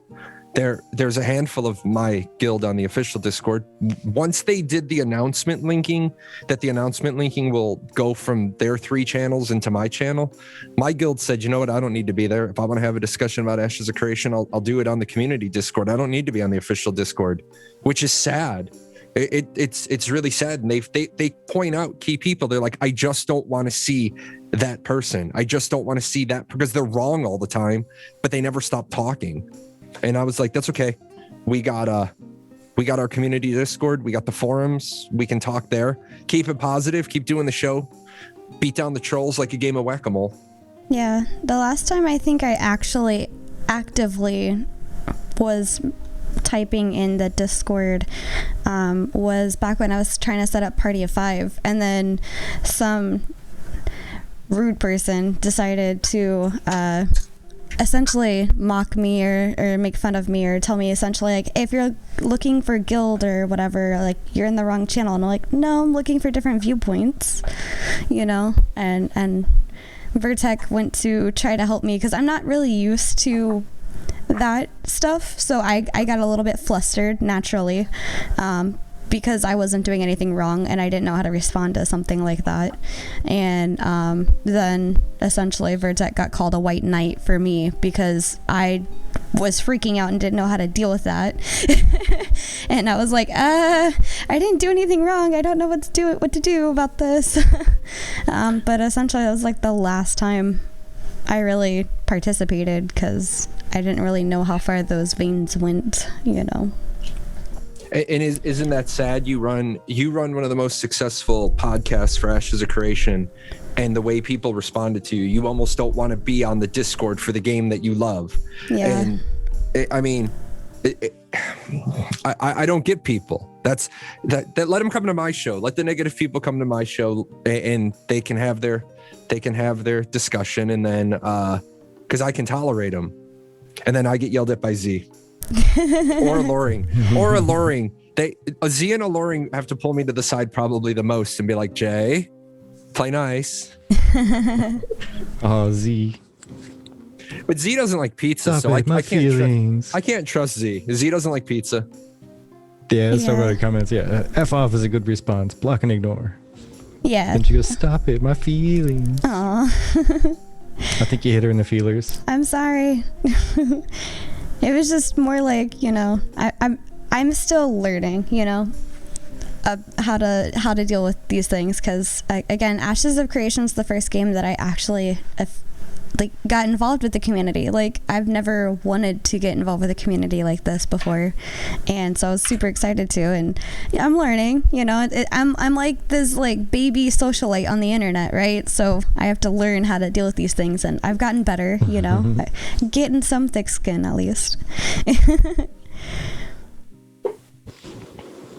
There's a handful of my guild on the official Discord. Once they did the announcement linking, that the announcement linking will go from their 3 channels into my channel, my guild said, you know what, I don't need to be there. If I want to have a discussion about Ashes of Creation, I'll do it on the community Discord. I don't need to be on the official Discord, which is sad. It's really sad. And they point out key people. They're like, I just don't want to see that person. I just don't want to see that, because they're wrong all the time, but they never stop talking. And I was like, that's okay. We got our community Discord. We got the forums. We can talk there. Keep it positive. Keep doing the show. Beat down the trolls like a game of whack-a-mole. Yeah. The last time I think I actually actively was typing in the Discord was back when I was trying to set up Party of 5. And then some rude person decided to essentially mock me or make fun of me, or tell me essentially like, if you're looking for guild or whatever, like, you're in the wrong channel. And I'm like, no, I'm looking for different viewpoints, you know. And Vertec went to try to help me, because I'm not really used to that stuff, so I got a little bit flustered naturally, because I wasn't doing anything wrong and I didn't know how to respond to something like that. And then essentially Vertec got called a white knight for me, because I was freaking out and didn't know how to deal with that. And I was like, I didn't do anything wrong. I don't know what to do about this. But essentially that was like the last time I really participated, because I didn't really know how far those veins went, you know. And isn't that sad? You run one of the most successful podcasts for Ashes of Creation, and the way people responded to you, you almost don't want to be on the Discord for the game that you love. Yeah. And I don't get people. That let them come to my show. Let the negative people come to my show, and they can have their discussion, and then because I can tolerate them, and then I get yelled at by Z. or Loring. Z and Loring have to pull me to the side probably the most and be like, Jay, play nice. Oh, Z. But Z doesn't like pizza, so I can't trust Z. Z doesn't like pizza. Yeah, that's some other comments. Yeah, F off is a good response. Block and ignore. Yeah. And she goes, stop it, my feelings. Aw. I think you hit her in the feelers. I'm sorry. It was just more like, you know, I'm still learning, you know, how to deal with these things, because again, Ashes of Creation is the first game that I actually got involved with the community. Like, I've never wanted to get involved with a community like this before, and so I was super excited to. And yeah, I'm learning, you know. I'm like this like baby socialite on the internet, right? So I have to learn how to deal with these things, and I've gotten better, you know. Getting some thick skin at least.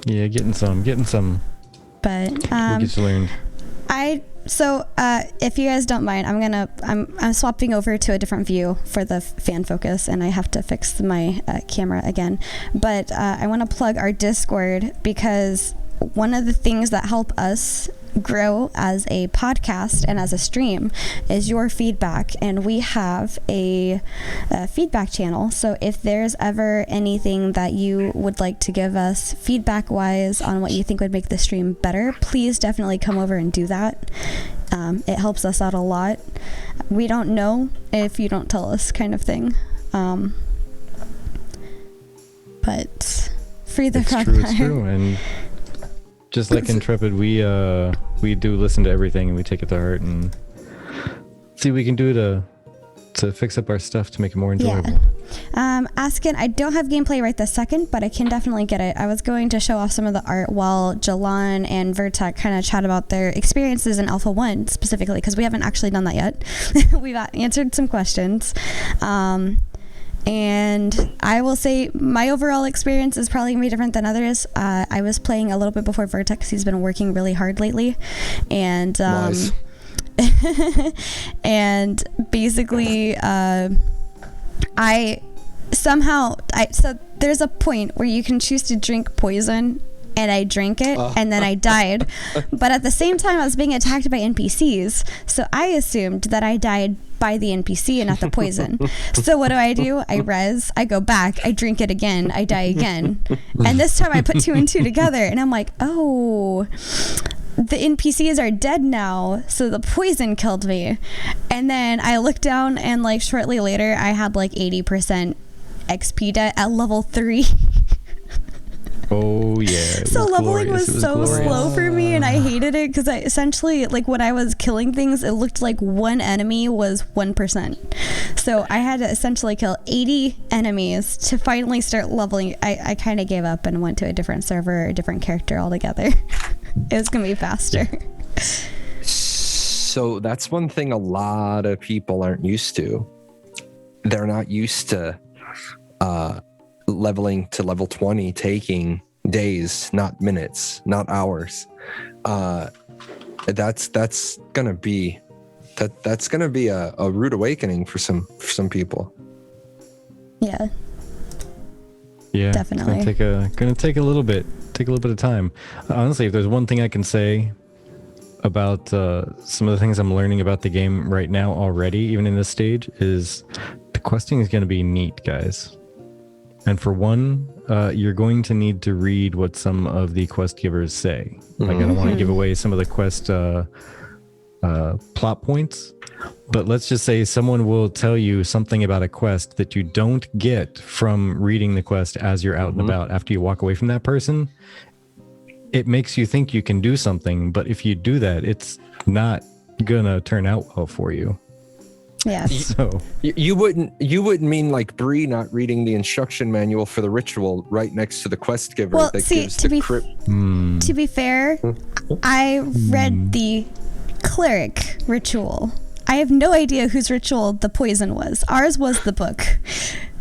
Yeah, getting some. But We'll get you learned. if you guys don't mind, I'm swapping over to a different view for the fan focus, and I have to fix my camera again. But I want to plug our Discord, because one of the things that help us grow as a podcast and as a stream is your feedback, and we have a feedback channel. So if there's ever anything that you would like to give us feedback wise on what you think would make the stream better, please definitely come over and do that. It helps us out a lot. We don't know if you don't tell us, kind of thing. But free the frog pie. It's true. And just like Intrepid, we do listen to everything, and we take it to heart and see what we can do to fix up our stuff to make it more enjoyable. Yeah. Askin, I don't have gameplay right this second, but I can definitely get it. I was going to show off some of the art while Jahlon and Vertek kind of chat about their experiences in Alpha 1 specifically, because we haven't actually done that yet. We've answered some questions. And I will say my overall experience is probably going to be different than others. I was playing a little bit before Vertek, because he's been working really hard lately. And Nice. and basically so there's a point where you can choose to drink poison, and I drank it, and then I died. But at the same time, I was being attacked by NPCs, so I assumed that I died by the NPC and not the poison. So what do? I res, I go back, I drink it again, I die again. And this time I put 2 and 2 together, and I'm like, oh, the NPCs are dead now, so the poison killed me. And then I looked down, and like shortly later, I had like 80% XP at level 3. Oh yeah. So leveling glorious. was so glorious. slow for me, and I hated it, because I essentially, like, when I was killing things, it looked like one enemy was 1%. So I had to essentially kill 80 enemies to finally start leveling. I kind of gave up and went to a different server, a different character altogether. It was gonna be faster. So that's one thing a lot of people aren't used to. They're not used to leveling to level 20 taking days, not minutes, not hours. That's gonna be a rude awakening for some people. Yeah. Yeah, Definitely. It's gonna take a little bit of time. Honestly, if there's one thing I can say about some of the things I'm learning about the game right now already, even in this stage, is the questing is going to be neat, guys. And for one, you're going to need to read what some of the quest givers say. Like, I don't want to give away some of the quest plot points, but let's just say someone will tell you something about a quest that you don't get from reading the quest as you're out and about. After you walk away from that person, it makes you think you can do something, but if you do that, it's not gonna turn out well for you. Yeah. So You wouldn't mean like Bree not reading the instruction manual for the ritual right next to the quest giver Well, that see, gives to the be crypt. to be fair, I read the cleric ritual. I have no idea whose ritual the poison was. Ours was the book.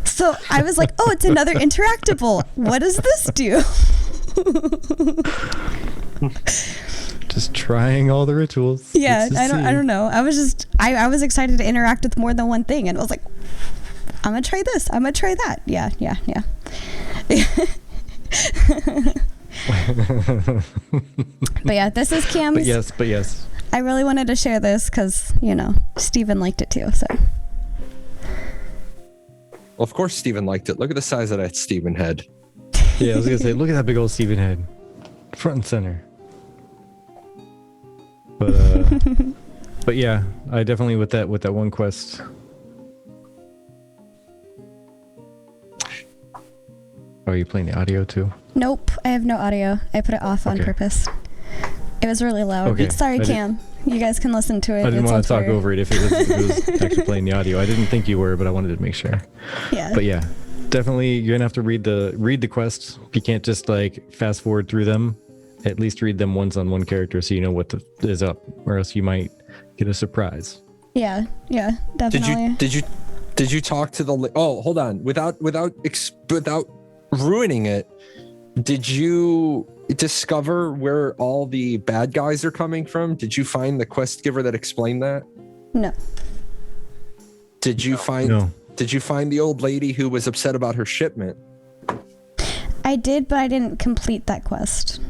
So I was like, oh, it's another interactable. What does this do? just trying all the rituals. Yeah, Let's just I don't know. I was just I was excited to interact with more than one thing, and I was like, I'm gonna try this. I'm gonna try that. Yeah. But yeah, this is Cam's. But yes. I really wanted to share this because, Steven liked it too. So. Well, of course Steven liked it. Look at the size of that Steven head. Yeah, I was gonna say, look at that big old Steven head, front and center. But yeah, I definitely with that one quest. Oh, are you playing the audio too? Nope, I have no audio. I put it off on purpose. It was really loud. Okay. Sorry, Cam. You guys can listen to it. I didn't want to talk weird. over it if it was actually playing the audio. I didn't think you were, but I wanted to make sure. Yeah. But yeah, definitely you're gonna have to read the quests. You can't just like fast forward through them. At least read them once on one character so you know what is up, or else you might get a surprise. Yeah, definitely. Did you talk to the? Oh, hold on. Without ruining it. Did you discover where all the bad guys are coming from? Did you find the quest giver that explained that? No. Did you find the old lady who was upset about her shipment? I did, but I didn't complete that quest.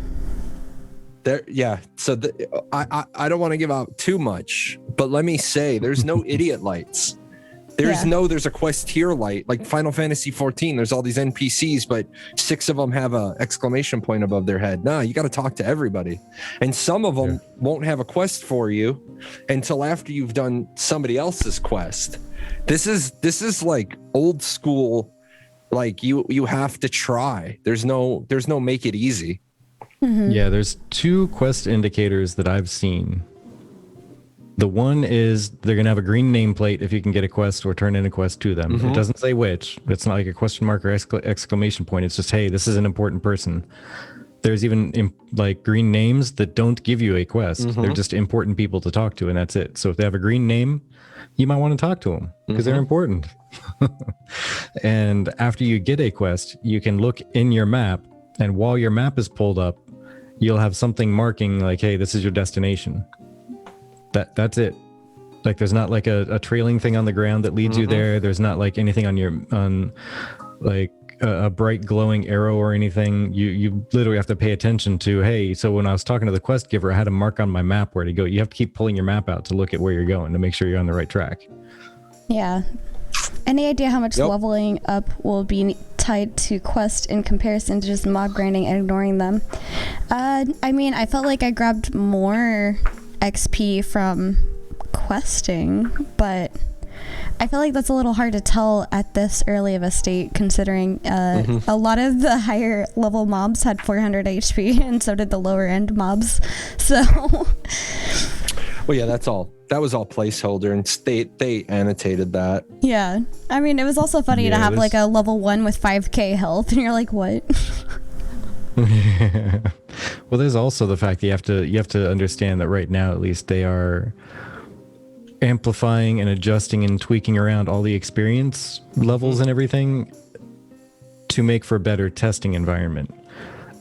So I don't want to give out too much, but let me say there's no idiot lights. There's a quest here light, like Final Fantasy 14. There's all these NPCs, but 6 of them have a exclamation point above their head. Nah, you got to talk to everybody. And some of them won't have a quest for you until after you've done somebody else's quest. This is like old school, like you have to try. There's no make it easy. Mm-hmm. Yeah, there's 2 quest indicators that I've seen. The one is they're going to have a green nameplate if you can get a quest or turn in a quest to them. It doesn't say which. It's not like a question mark or exclamation point. It's just, hey, this is an important person. There's even like green names that don't give you a quest. They're just important people to talk to, and that's it. So if they have a green name, you might want to talk to them because they're important. And after you get a quest, you can look in your map, and while your map is pulled up, you'll have something marking like, hey, this is your destination. That's it. Like there's not like a trailing thing on the ground that leads you there. There's not like anything on like a bright glowing arrow or anything. You literally have to pay attention to, hey, so when I was talking to the quest giver, I had a mark on my map where to go. You have to keep pulling your map out to look at where you're going to make sure you're on the right track. Yeah. Any idea how much leveling up will be tied to quest in comparison to just mob grinding and ignoring them? I mean, I felt like I grabbed more XP from questing, but I feel like that's a little hard to tell at this early of a state, considering a lot of the higher level mobs had 400 HP and so did the lower end mobs. So well, yeah, that was all placeholder, and they annotated that. Yeah, I mean, it was also funny to have like a level 1 with 5k health, and you're like, what? Well, there's also the fact that you have to understand that right now, at least, they are amplifying and adjusting and tweaking around all the experience levels and everything to make for a better testing environment.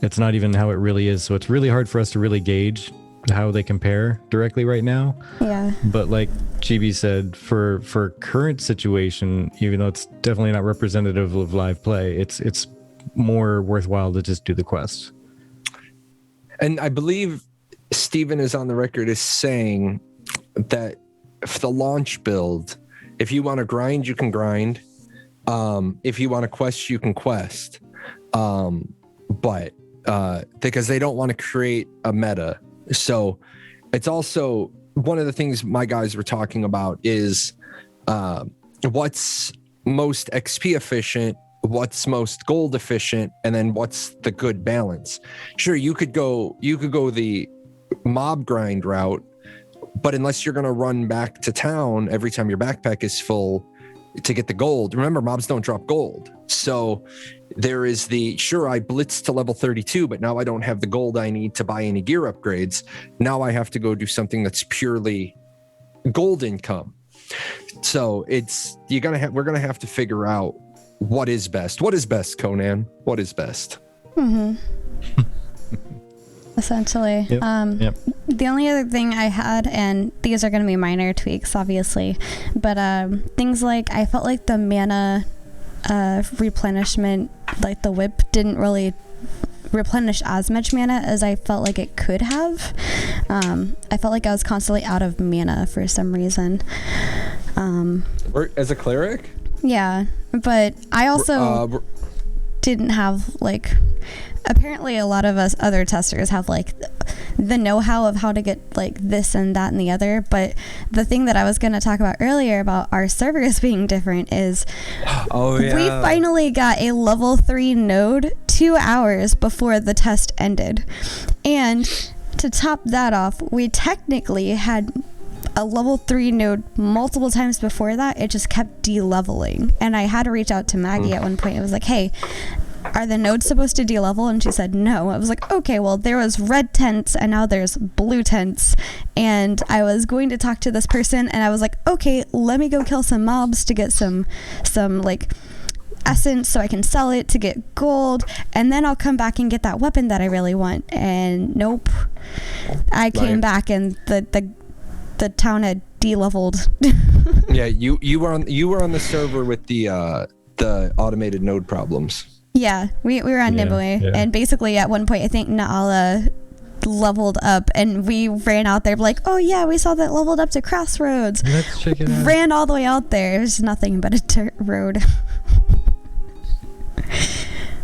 It's not even how it really is, so it's really hard for us to really gauge how they compare directly right now. Yeah. But like Chibi said, for current situation, even though it's definitely not representative of live play, it's more worthwhile to just do the quest. And I believe Steven is on the record as saying that for the launch build, if you want to grind, you can grind. If you want to quest, you can quest. But because they don't want to create a meta. So it's also one of the things my guys were talking about is what's most XP efficient, what's most gold efficient, and then what's the good balance. Sure, you could go the mob grind route, but unless you're going to run back to town every time your backpack is full to get the gold, remember, mobs don't drop gold. So there is sure, I blitzed to level 32, but now I don't have the gold I need to buy any gear upgrades. Now I have to go do something that's purely gold income. So we're going to have to figure out what is best. What is best, Conan? What is best? Essentially. Yep. The only other thing I had, and these are going to be minor tweaks, obviously, but things like I felt like the mana replenishment, like the whip, didn't really replenish as much mana as I felt like it could have. I felt like I was constantly out of mana for some reason. As a cleric? Yeah, but I also didn't have like, apparently a lot of us other testers have like the know-how of how to get like this and that and the other, but the thing that I was going to talk about earlier about our servers being different is we finally got a level 3 node 2 hours before the test ended, and to top that off, we technically had a level 3 node multiple times before that. It just kept de-leveling, and I had to reach out to Maggie at one point. It was like, hey, are the nodes supposed to de-level? And she said no. I was like, okay, well, there was red tents and now there's blue tents, and I was going to talk to this person, and I was like, okay, let me go kill some mobs to get some like essence so I can sell it to get gold, and then I'll come back and get that weapon that I really want. And nope, I came back and the town had de-leveled. Yeah, you were on the server with the automated node problems. Yeah, we were on Nimue, and basically at one point I think Naala leveled up, and we ran out there like, oh yeah, we saw that leveled up to Crossroads. Let's check it out. Ran all the way out there. It was nothing but a dirt road.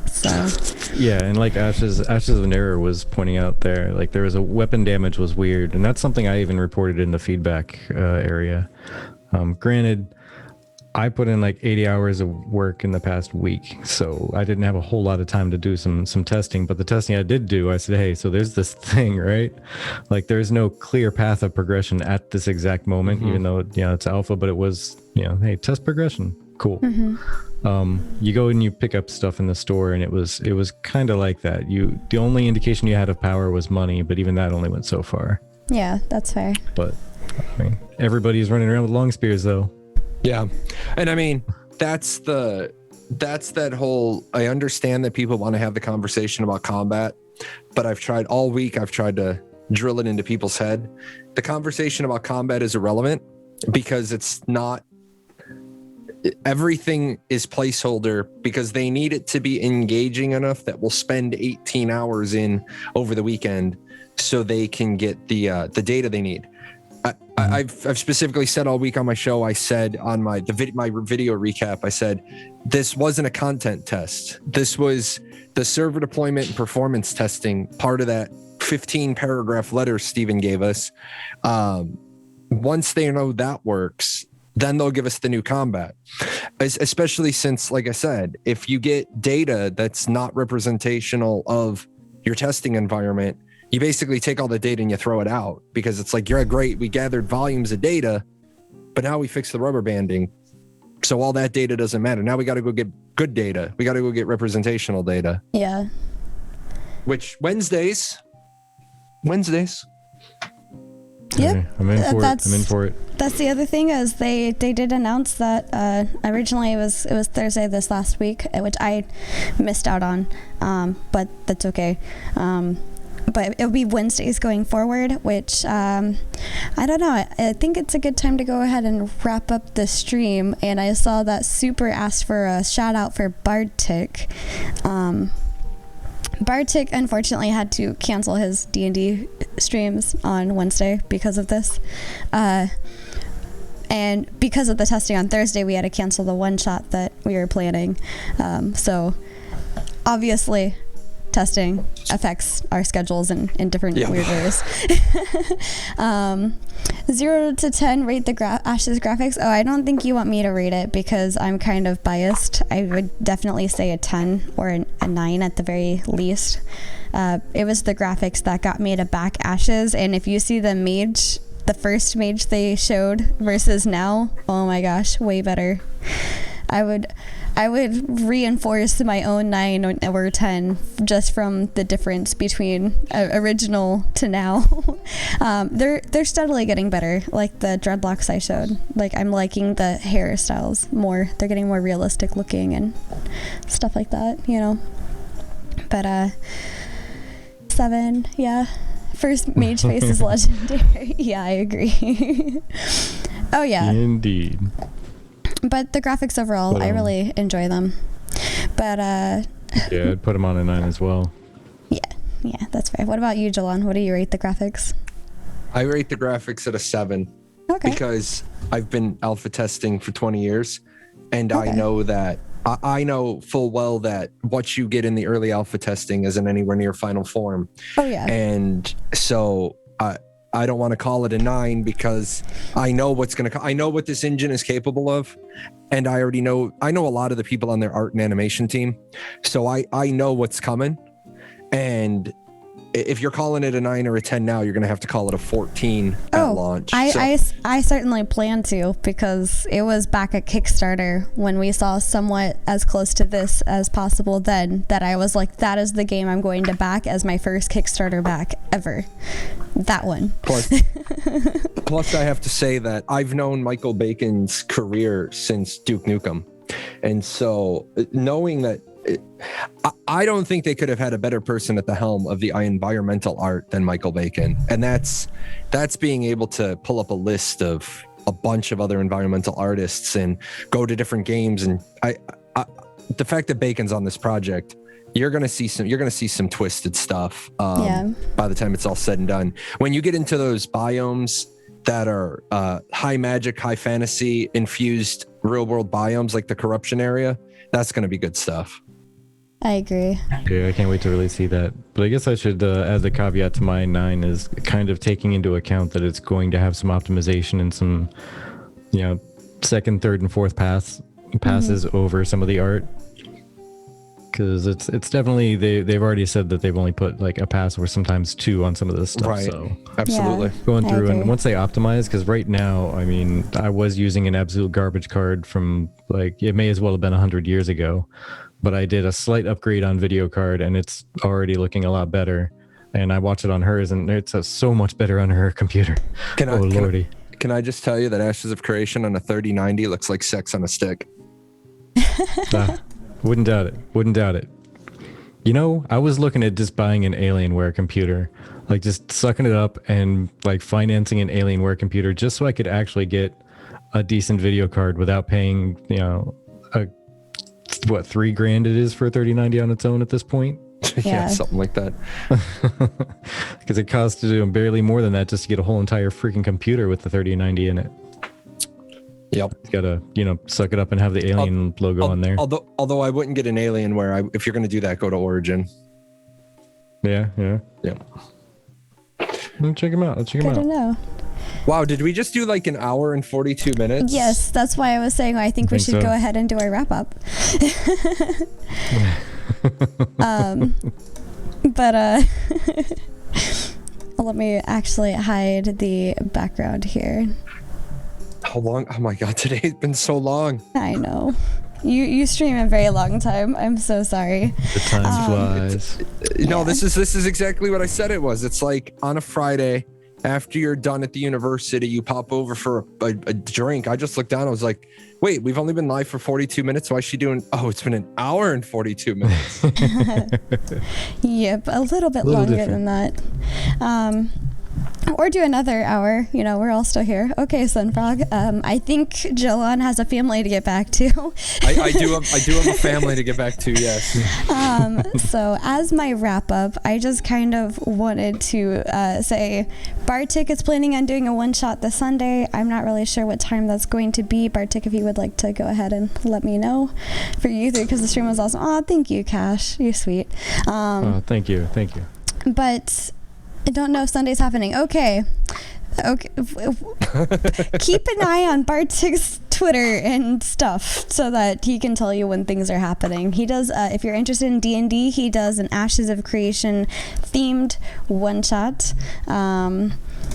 So yeah, and like Ashes of Error was pointing out there, like there was a weapon damage was weird, and that's something I even reported in the feedback area. Granted, I put in like 80 hours of work in the past week, so I didn't have a whole lot of time to do some testing. But the testing I did do, I said, hey, so there's this thing, right? Like there's no clear path of progression at this exact moment, even though it's alpha, but it was, hey, test progression, cool. You go and you pick up stuff in the store, and it was kind of like that. The only indication you had of power was money, but even that only went so far. Yeah, that's fair. But I mean, everybody's running around with long spears though. Yeah, and I mean that's that whole. I understand that people want to have the conversation about combat, but I've tried all week. I've tried to drill it into people's head. The conversation about combat is irrelevant because it's not. Everything is placeholder because they need it to be engaging enough that we'll spend 18 hours in over the weekend so they can get the data they need. I've specifically said all week on my show, I said on my video recap, I said, this wasn't a content test. This was the server deployment and performance testing, part of that 15 paragraph letter Steven gave us. Once they know that works, then they'll give us the new combat. Especially since, like I said, if you get data that's not representational of your testing environment, you basically take all the data and you throw it out because it's like, you're great, we gathered volumes of data, but now we fix the rubber banding. So all that data doesn't matter. Now we got to go get good data. We got to go get representational data. Yeah. Which Wednesdays. Yep. I'm in for it. That's the other thing is they did announce that originally it was Thursday this last week, which I missed out on, but that's okay. But it'll be Wednesdays going forward, which I don't know. I think it's a good time to go ahead and wrap up the stream. And I saw that Super asked for a shout out for Bartik. Bartik unfortunately had to cancel his D&D streams on Wednesday because of this. And because of the testing on Thursday, we had to cancel the one shot that we were planning. So obviously testing affects our schedules in different weird ways. 0 to 10, rate the Ashes graphics. Oh, I don't think you want me to rate it because I'm kind of biased. I would definitely say a 10 or a 9 at the very least. It was the graphics that got me to back Ashes, and if you see the first mage they showed versus now, oh my gosh, way better. I would reinforce my own 9 or 10 just from the difference between original to now. They're steadily getting better. Like the dreadlocks I showed. Like I'm liking the hairstyles more. They're getting more realistic looking and stuff like that, But 7, yeah. First mage face is legendary. Yeah, I agree. Oh yeah. Indeed. But the graphics overall, I really enjoy them. But yeah, I'd put them on a 9 as well. Yeah, that's fair. What about you, Jahlon? What do you rate the graphics? I rate the graphics at a 7. Okay. Because I've been alpha testing for 20 years, and I know that I know full well that what you get in the early alpha testing isn't anywhere near final form. Oh yeah. And so I don't want to call it a 9 because I know I know what this engine is capable of, and I know a lot of the people on their art and animation team, so I know what's coming. And if you're calling it a 9 or a 10 now, you're going to have to call it a 14 at launch. I certainly plan to, because it was back at Kickstarter when we saw somewhat as close to this as possible then that I was like, that is the game I'm going to back as my first Kickstarter back ever. That one. Plus I have to say that I've known Michael Bacon's career since Duke Nukem. And so knowing that, I don't think they could have had a better person at the helm of the environmental art than Michael Bacon. And that's being able to pull up a list of a bunch of other environmental artists and go to different games. And the fact that Bacon's on this project, you're going to see some twisted stuff by the time it's all said and done. When you get into those biomes that are high magic, high fantasy infused real world biomes like the corruption area, that's going to be good stuff. I agree. Yeah, I can't wait to really see that. But I guess I should add the caveat to my 9 is kind of taking into account that it's going to have some optimization and some, second, third, and fourth passes over some of the art. Because it's definitely they've already said that they've only put like a pass or sometimes 2 on some of this stuff. Right. So absolutely going through, and once they optimize, because right now, I mean, I was using an absolute garbage card from like it may as well have been 100 years ago. But I did a slight upgrade on video card and it's already looking a lot better. And I watch it on hers and it's so much better on her computer. Lordy. Can I just tell you that Ashes of Creation on a 3090 looks like sex on a stick? Wouldn't doubt it. I was looking at just buying an Alienware computer, like just sucking it up and like financing an Alienware computer just so I could actually get a decent video card without paying, what $3,000 it is for a 3090 on its own at this point. Yeah, something like that. Because it costs barely more than that just to get a whole entire freaking computer with the 3090 in it. Yep. It's gotta suck it up and have the Alien logo on there. Although I wouldn't get an Alienware. If you're going to do that, go to Origin. Yeah. Check them out. Good to know. Wow, did we just do like an hour and 42 minutes? Yes, that's why I was saying I think we should go ahead and do our wrap up. But let me actually hide the background here. How long? Oh my God, today's been so long. I know. You stream a very long time. I'm so sorry. The time flies. This is exactly what I said it was. It's like on a Friday, after you're done at the university, you pop over for a drink. I just looked down. I was like, wait, we've only been live for 42 minutes. Why is she doing? Oh, it's been an hour and 42 minutes. Yep, a little bit longer than that. Or do another hour. We're all still here. Okay, Sunfrog. I think Jahlon has a family to get back to. I do have a family to get back to. Yes. So as my wrap up, I just kind of wanted to say, Bartik is planning on doing a one shot this Sunday. I'm not really sure what time that's going to be. Bartik, if you would like to go ahead and let me know for you three, because the stream was awesome. Oh, thank you, Cash. You're sweet. Thank you. But I don't know if Sunday's happening. Okay. Keep an eye on Bartik's Twitter and stuff so that he can tell you when things are happening. He does, if you're interested in D&D, he does an Ashes of Creation themed one shot.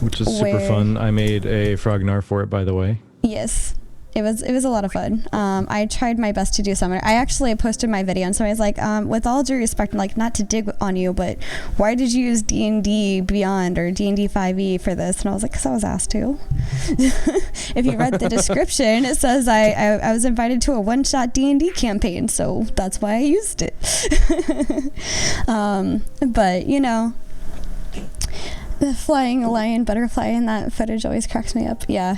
Which is super fun. I made a Frognar for it, by the way. Yes. It was a lot of fun. I tried my best to do something. I actually posted my video and somebody's like, with all due respect, like not to dig on you, but why did you use D&D Beyond or D&D 5e for this? And I was like, because I was asked to. If you read the description, it says I was invited to a one-shot D&D campaign, so that's why I used it. But the flying lion butterfly in that footage always cracks me up. Yeah.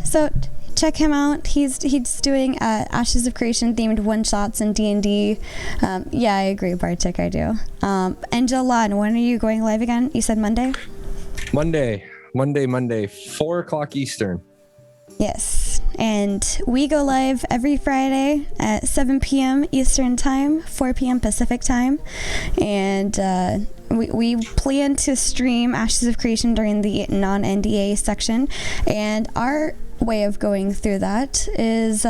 So check him out. He's doing Ashes of Creation themed one shots in D&D. I agree, Bartik, I do. And Jahlon, when are you going live again? You said Monday? Monday, 4:00 Eastern. Yes, and we go live every Friday at 7 p.m. Eastern time, 4 p.m. Pacific time, and we plan to stream Ashes of Creation during the non-NDA section, and our way of going through that is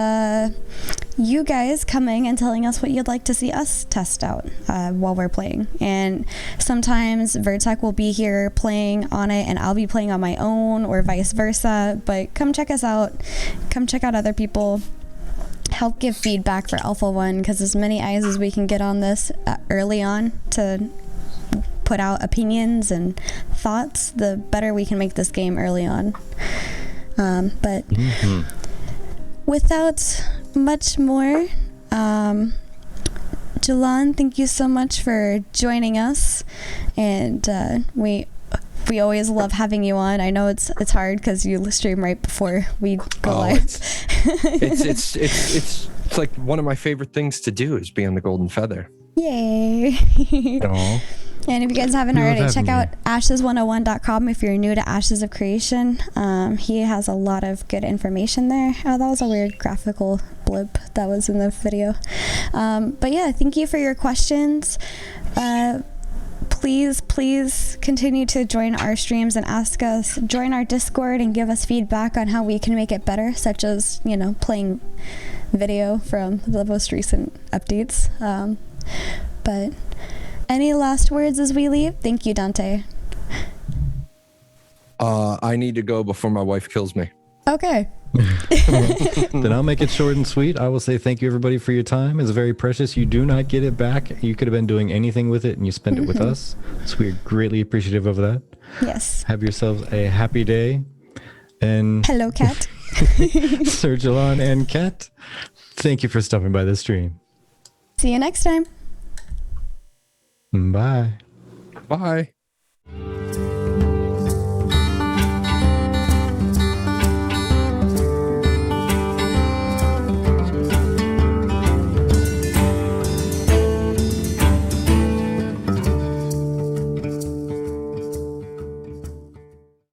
you guys coming and telling us what you'd like to see us test out while we're playing. And sometimes Vertec will be here playing on it and I'll be playing on my own, or vice versa. But come check us out. Come check out other people. Help give feedback for Alpha 1, because as many eyes as we can get on this early on to put out opinions and thoughts, the better we can make this game early on. without much more, Jahlon, thank you so much for joining us, and we always love having you on. I know it's hard because you stream right before we go live. It's like one of my favorite things to do is be on the Golden Feather. Yay. Aw. And if you guys haven't We love already, check having out ashes101.com if you're new to Ashes of Creation. He has a lot of good information there. Oh, that was a weird graphical blip that was in the video. But yeah, thank you for your questions. Please continue to join our streams and ask us, join our Discord and give us feedback on how we can make it better, such as, playing video from the most recent updates. But any last words as we leave? Thank you, Dante. I need to go before my wife kills me. Okay. Then I'll make it short and sweet. I will say thank you, everybody, for your time. It's very precious. You do not get it back. You could have been doing anything with it, and you spent it with us. So we're greatly appreciative of that. Yes. Have yourselves a happy day. And Hello, Kat. Sir Jahlon and Kat, thank you for stopping by the stream. See you next time. Bye. Bye.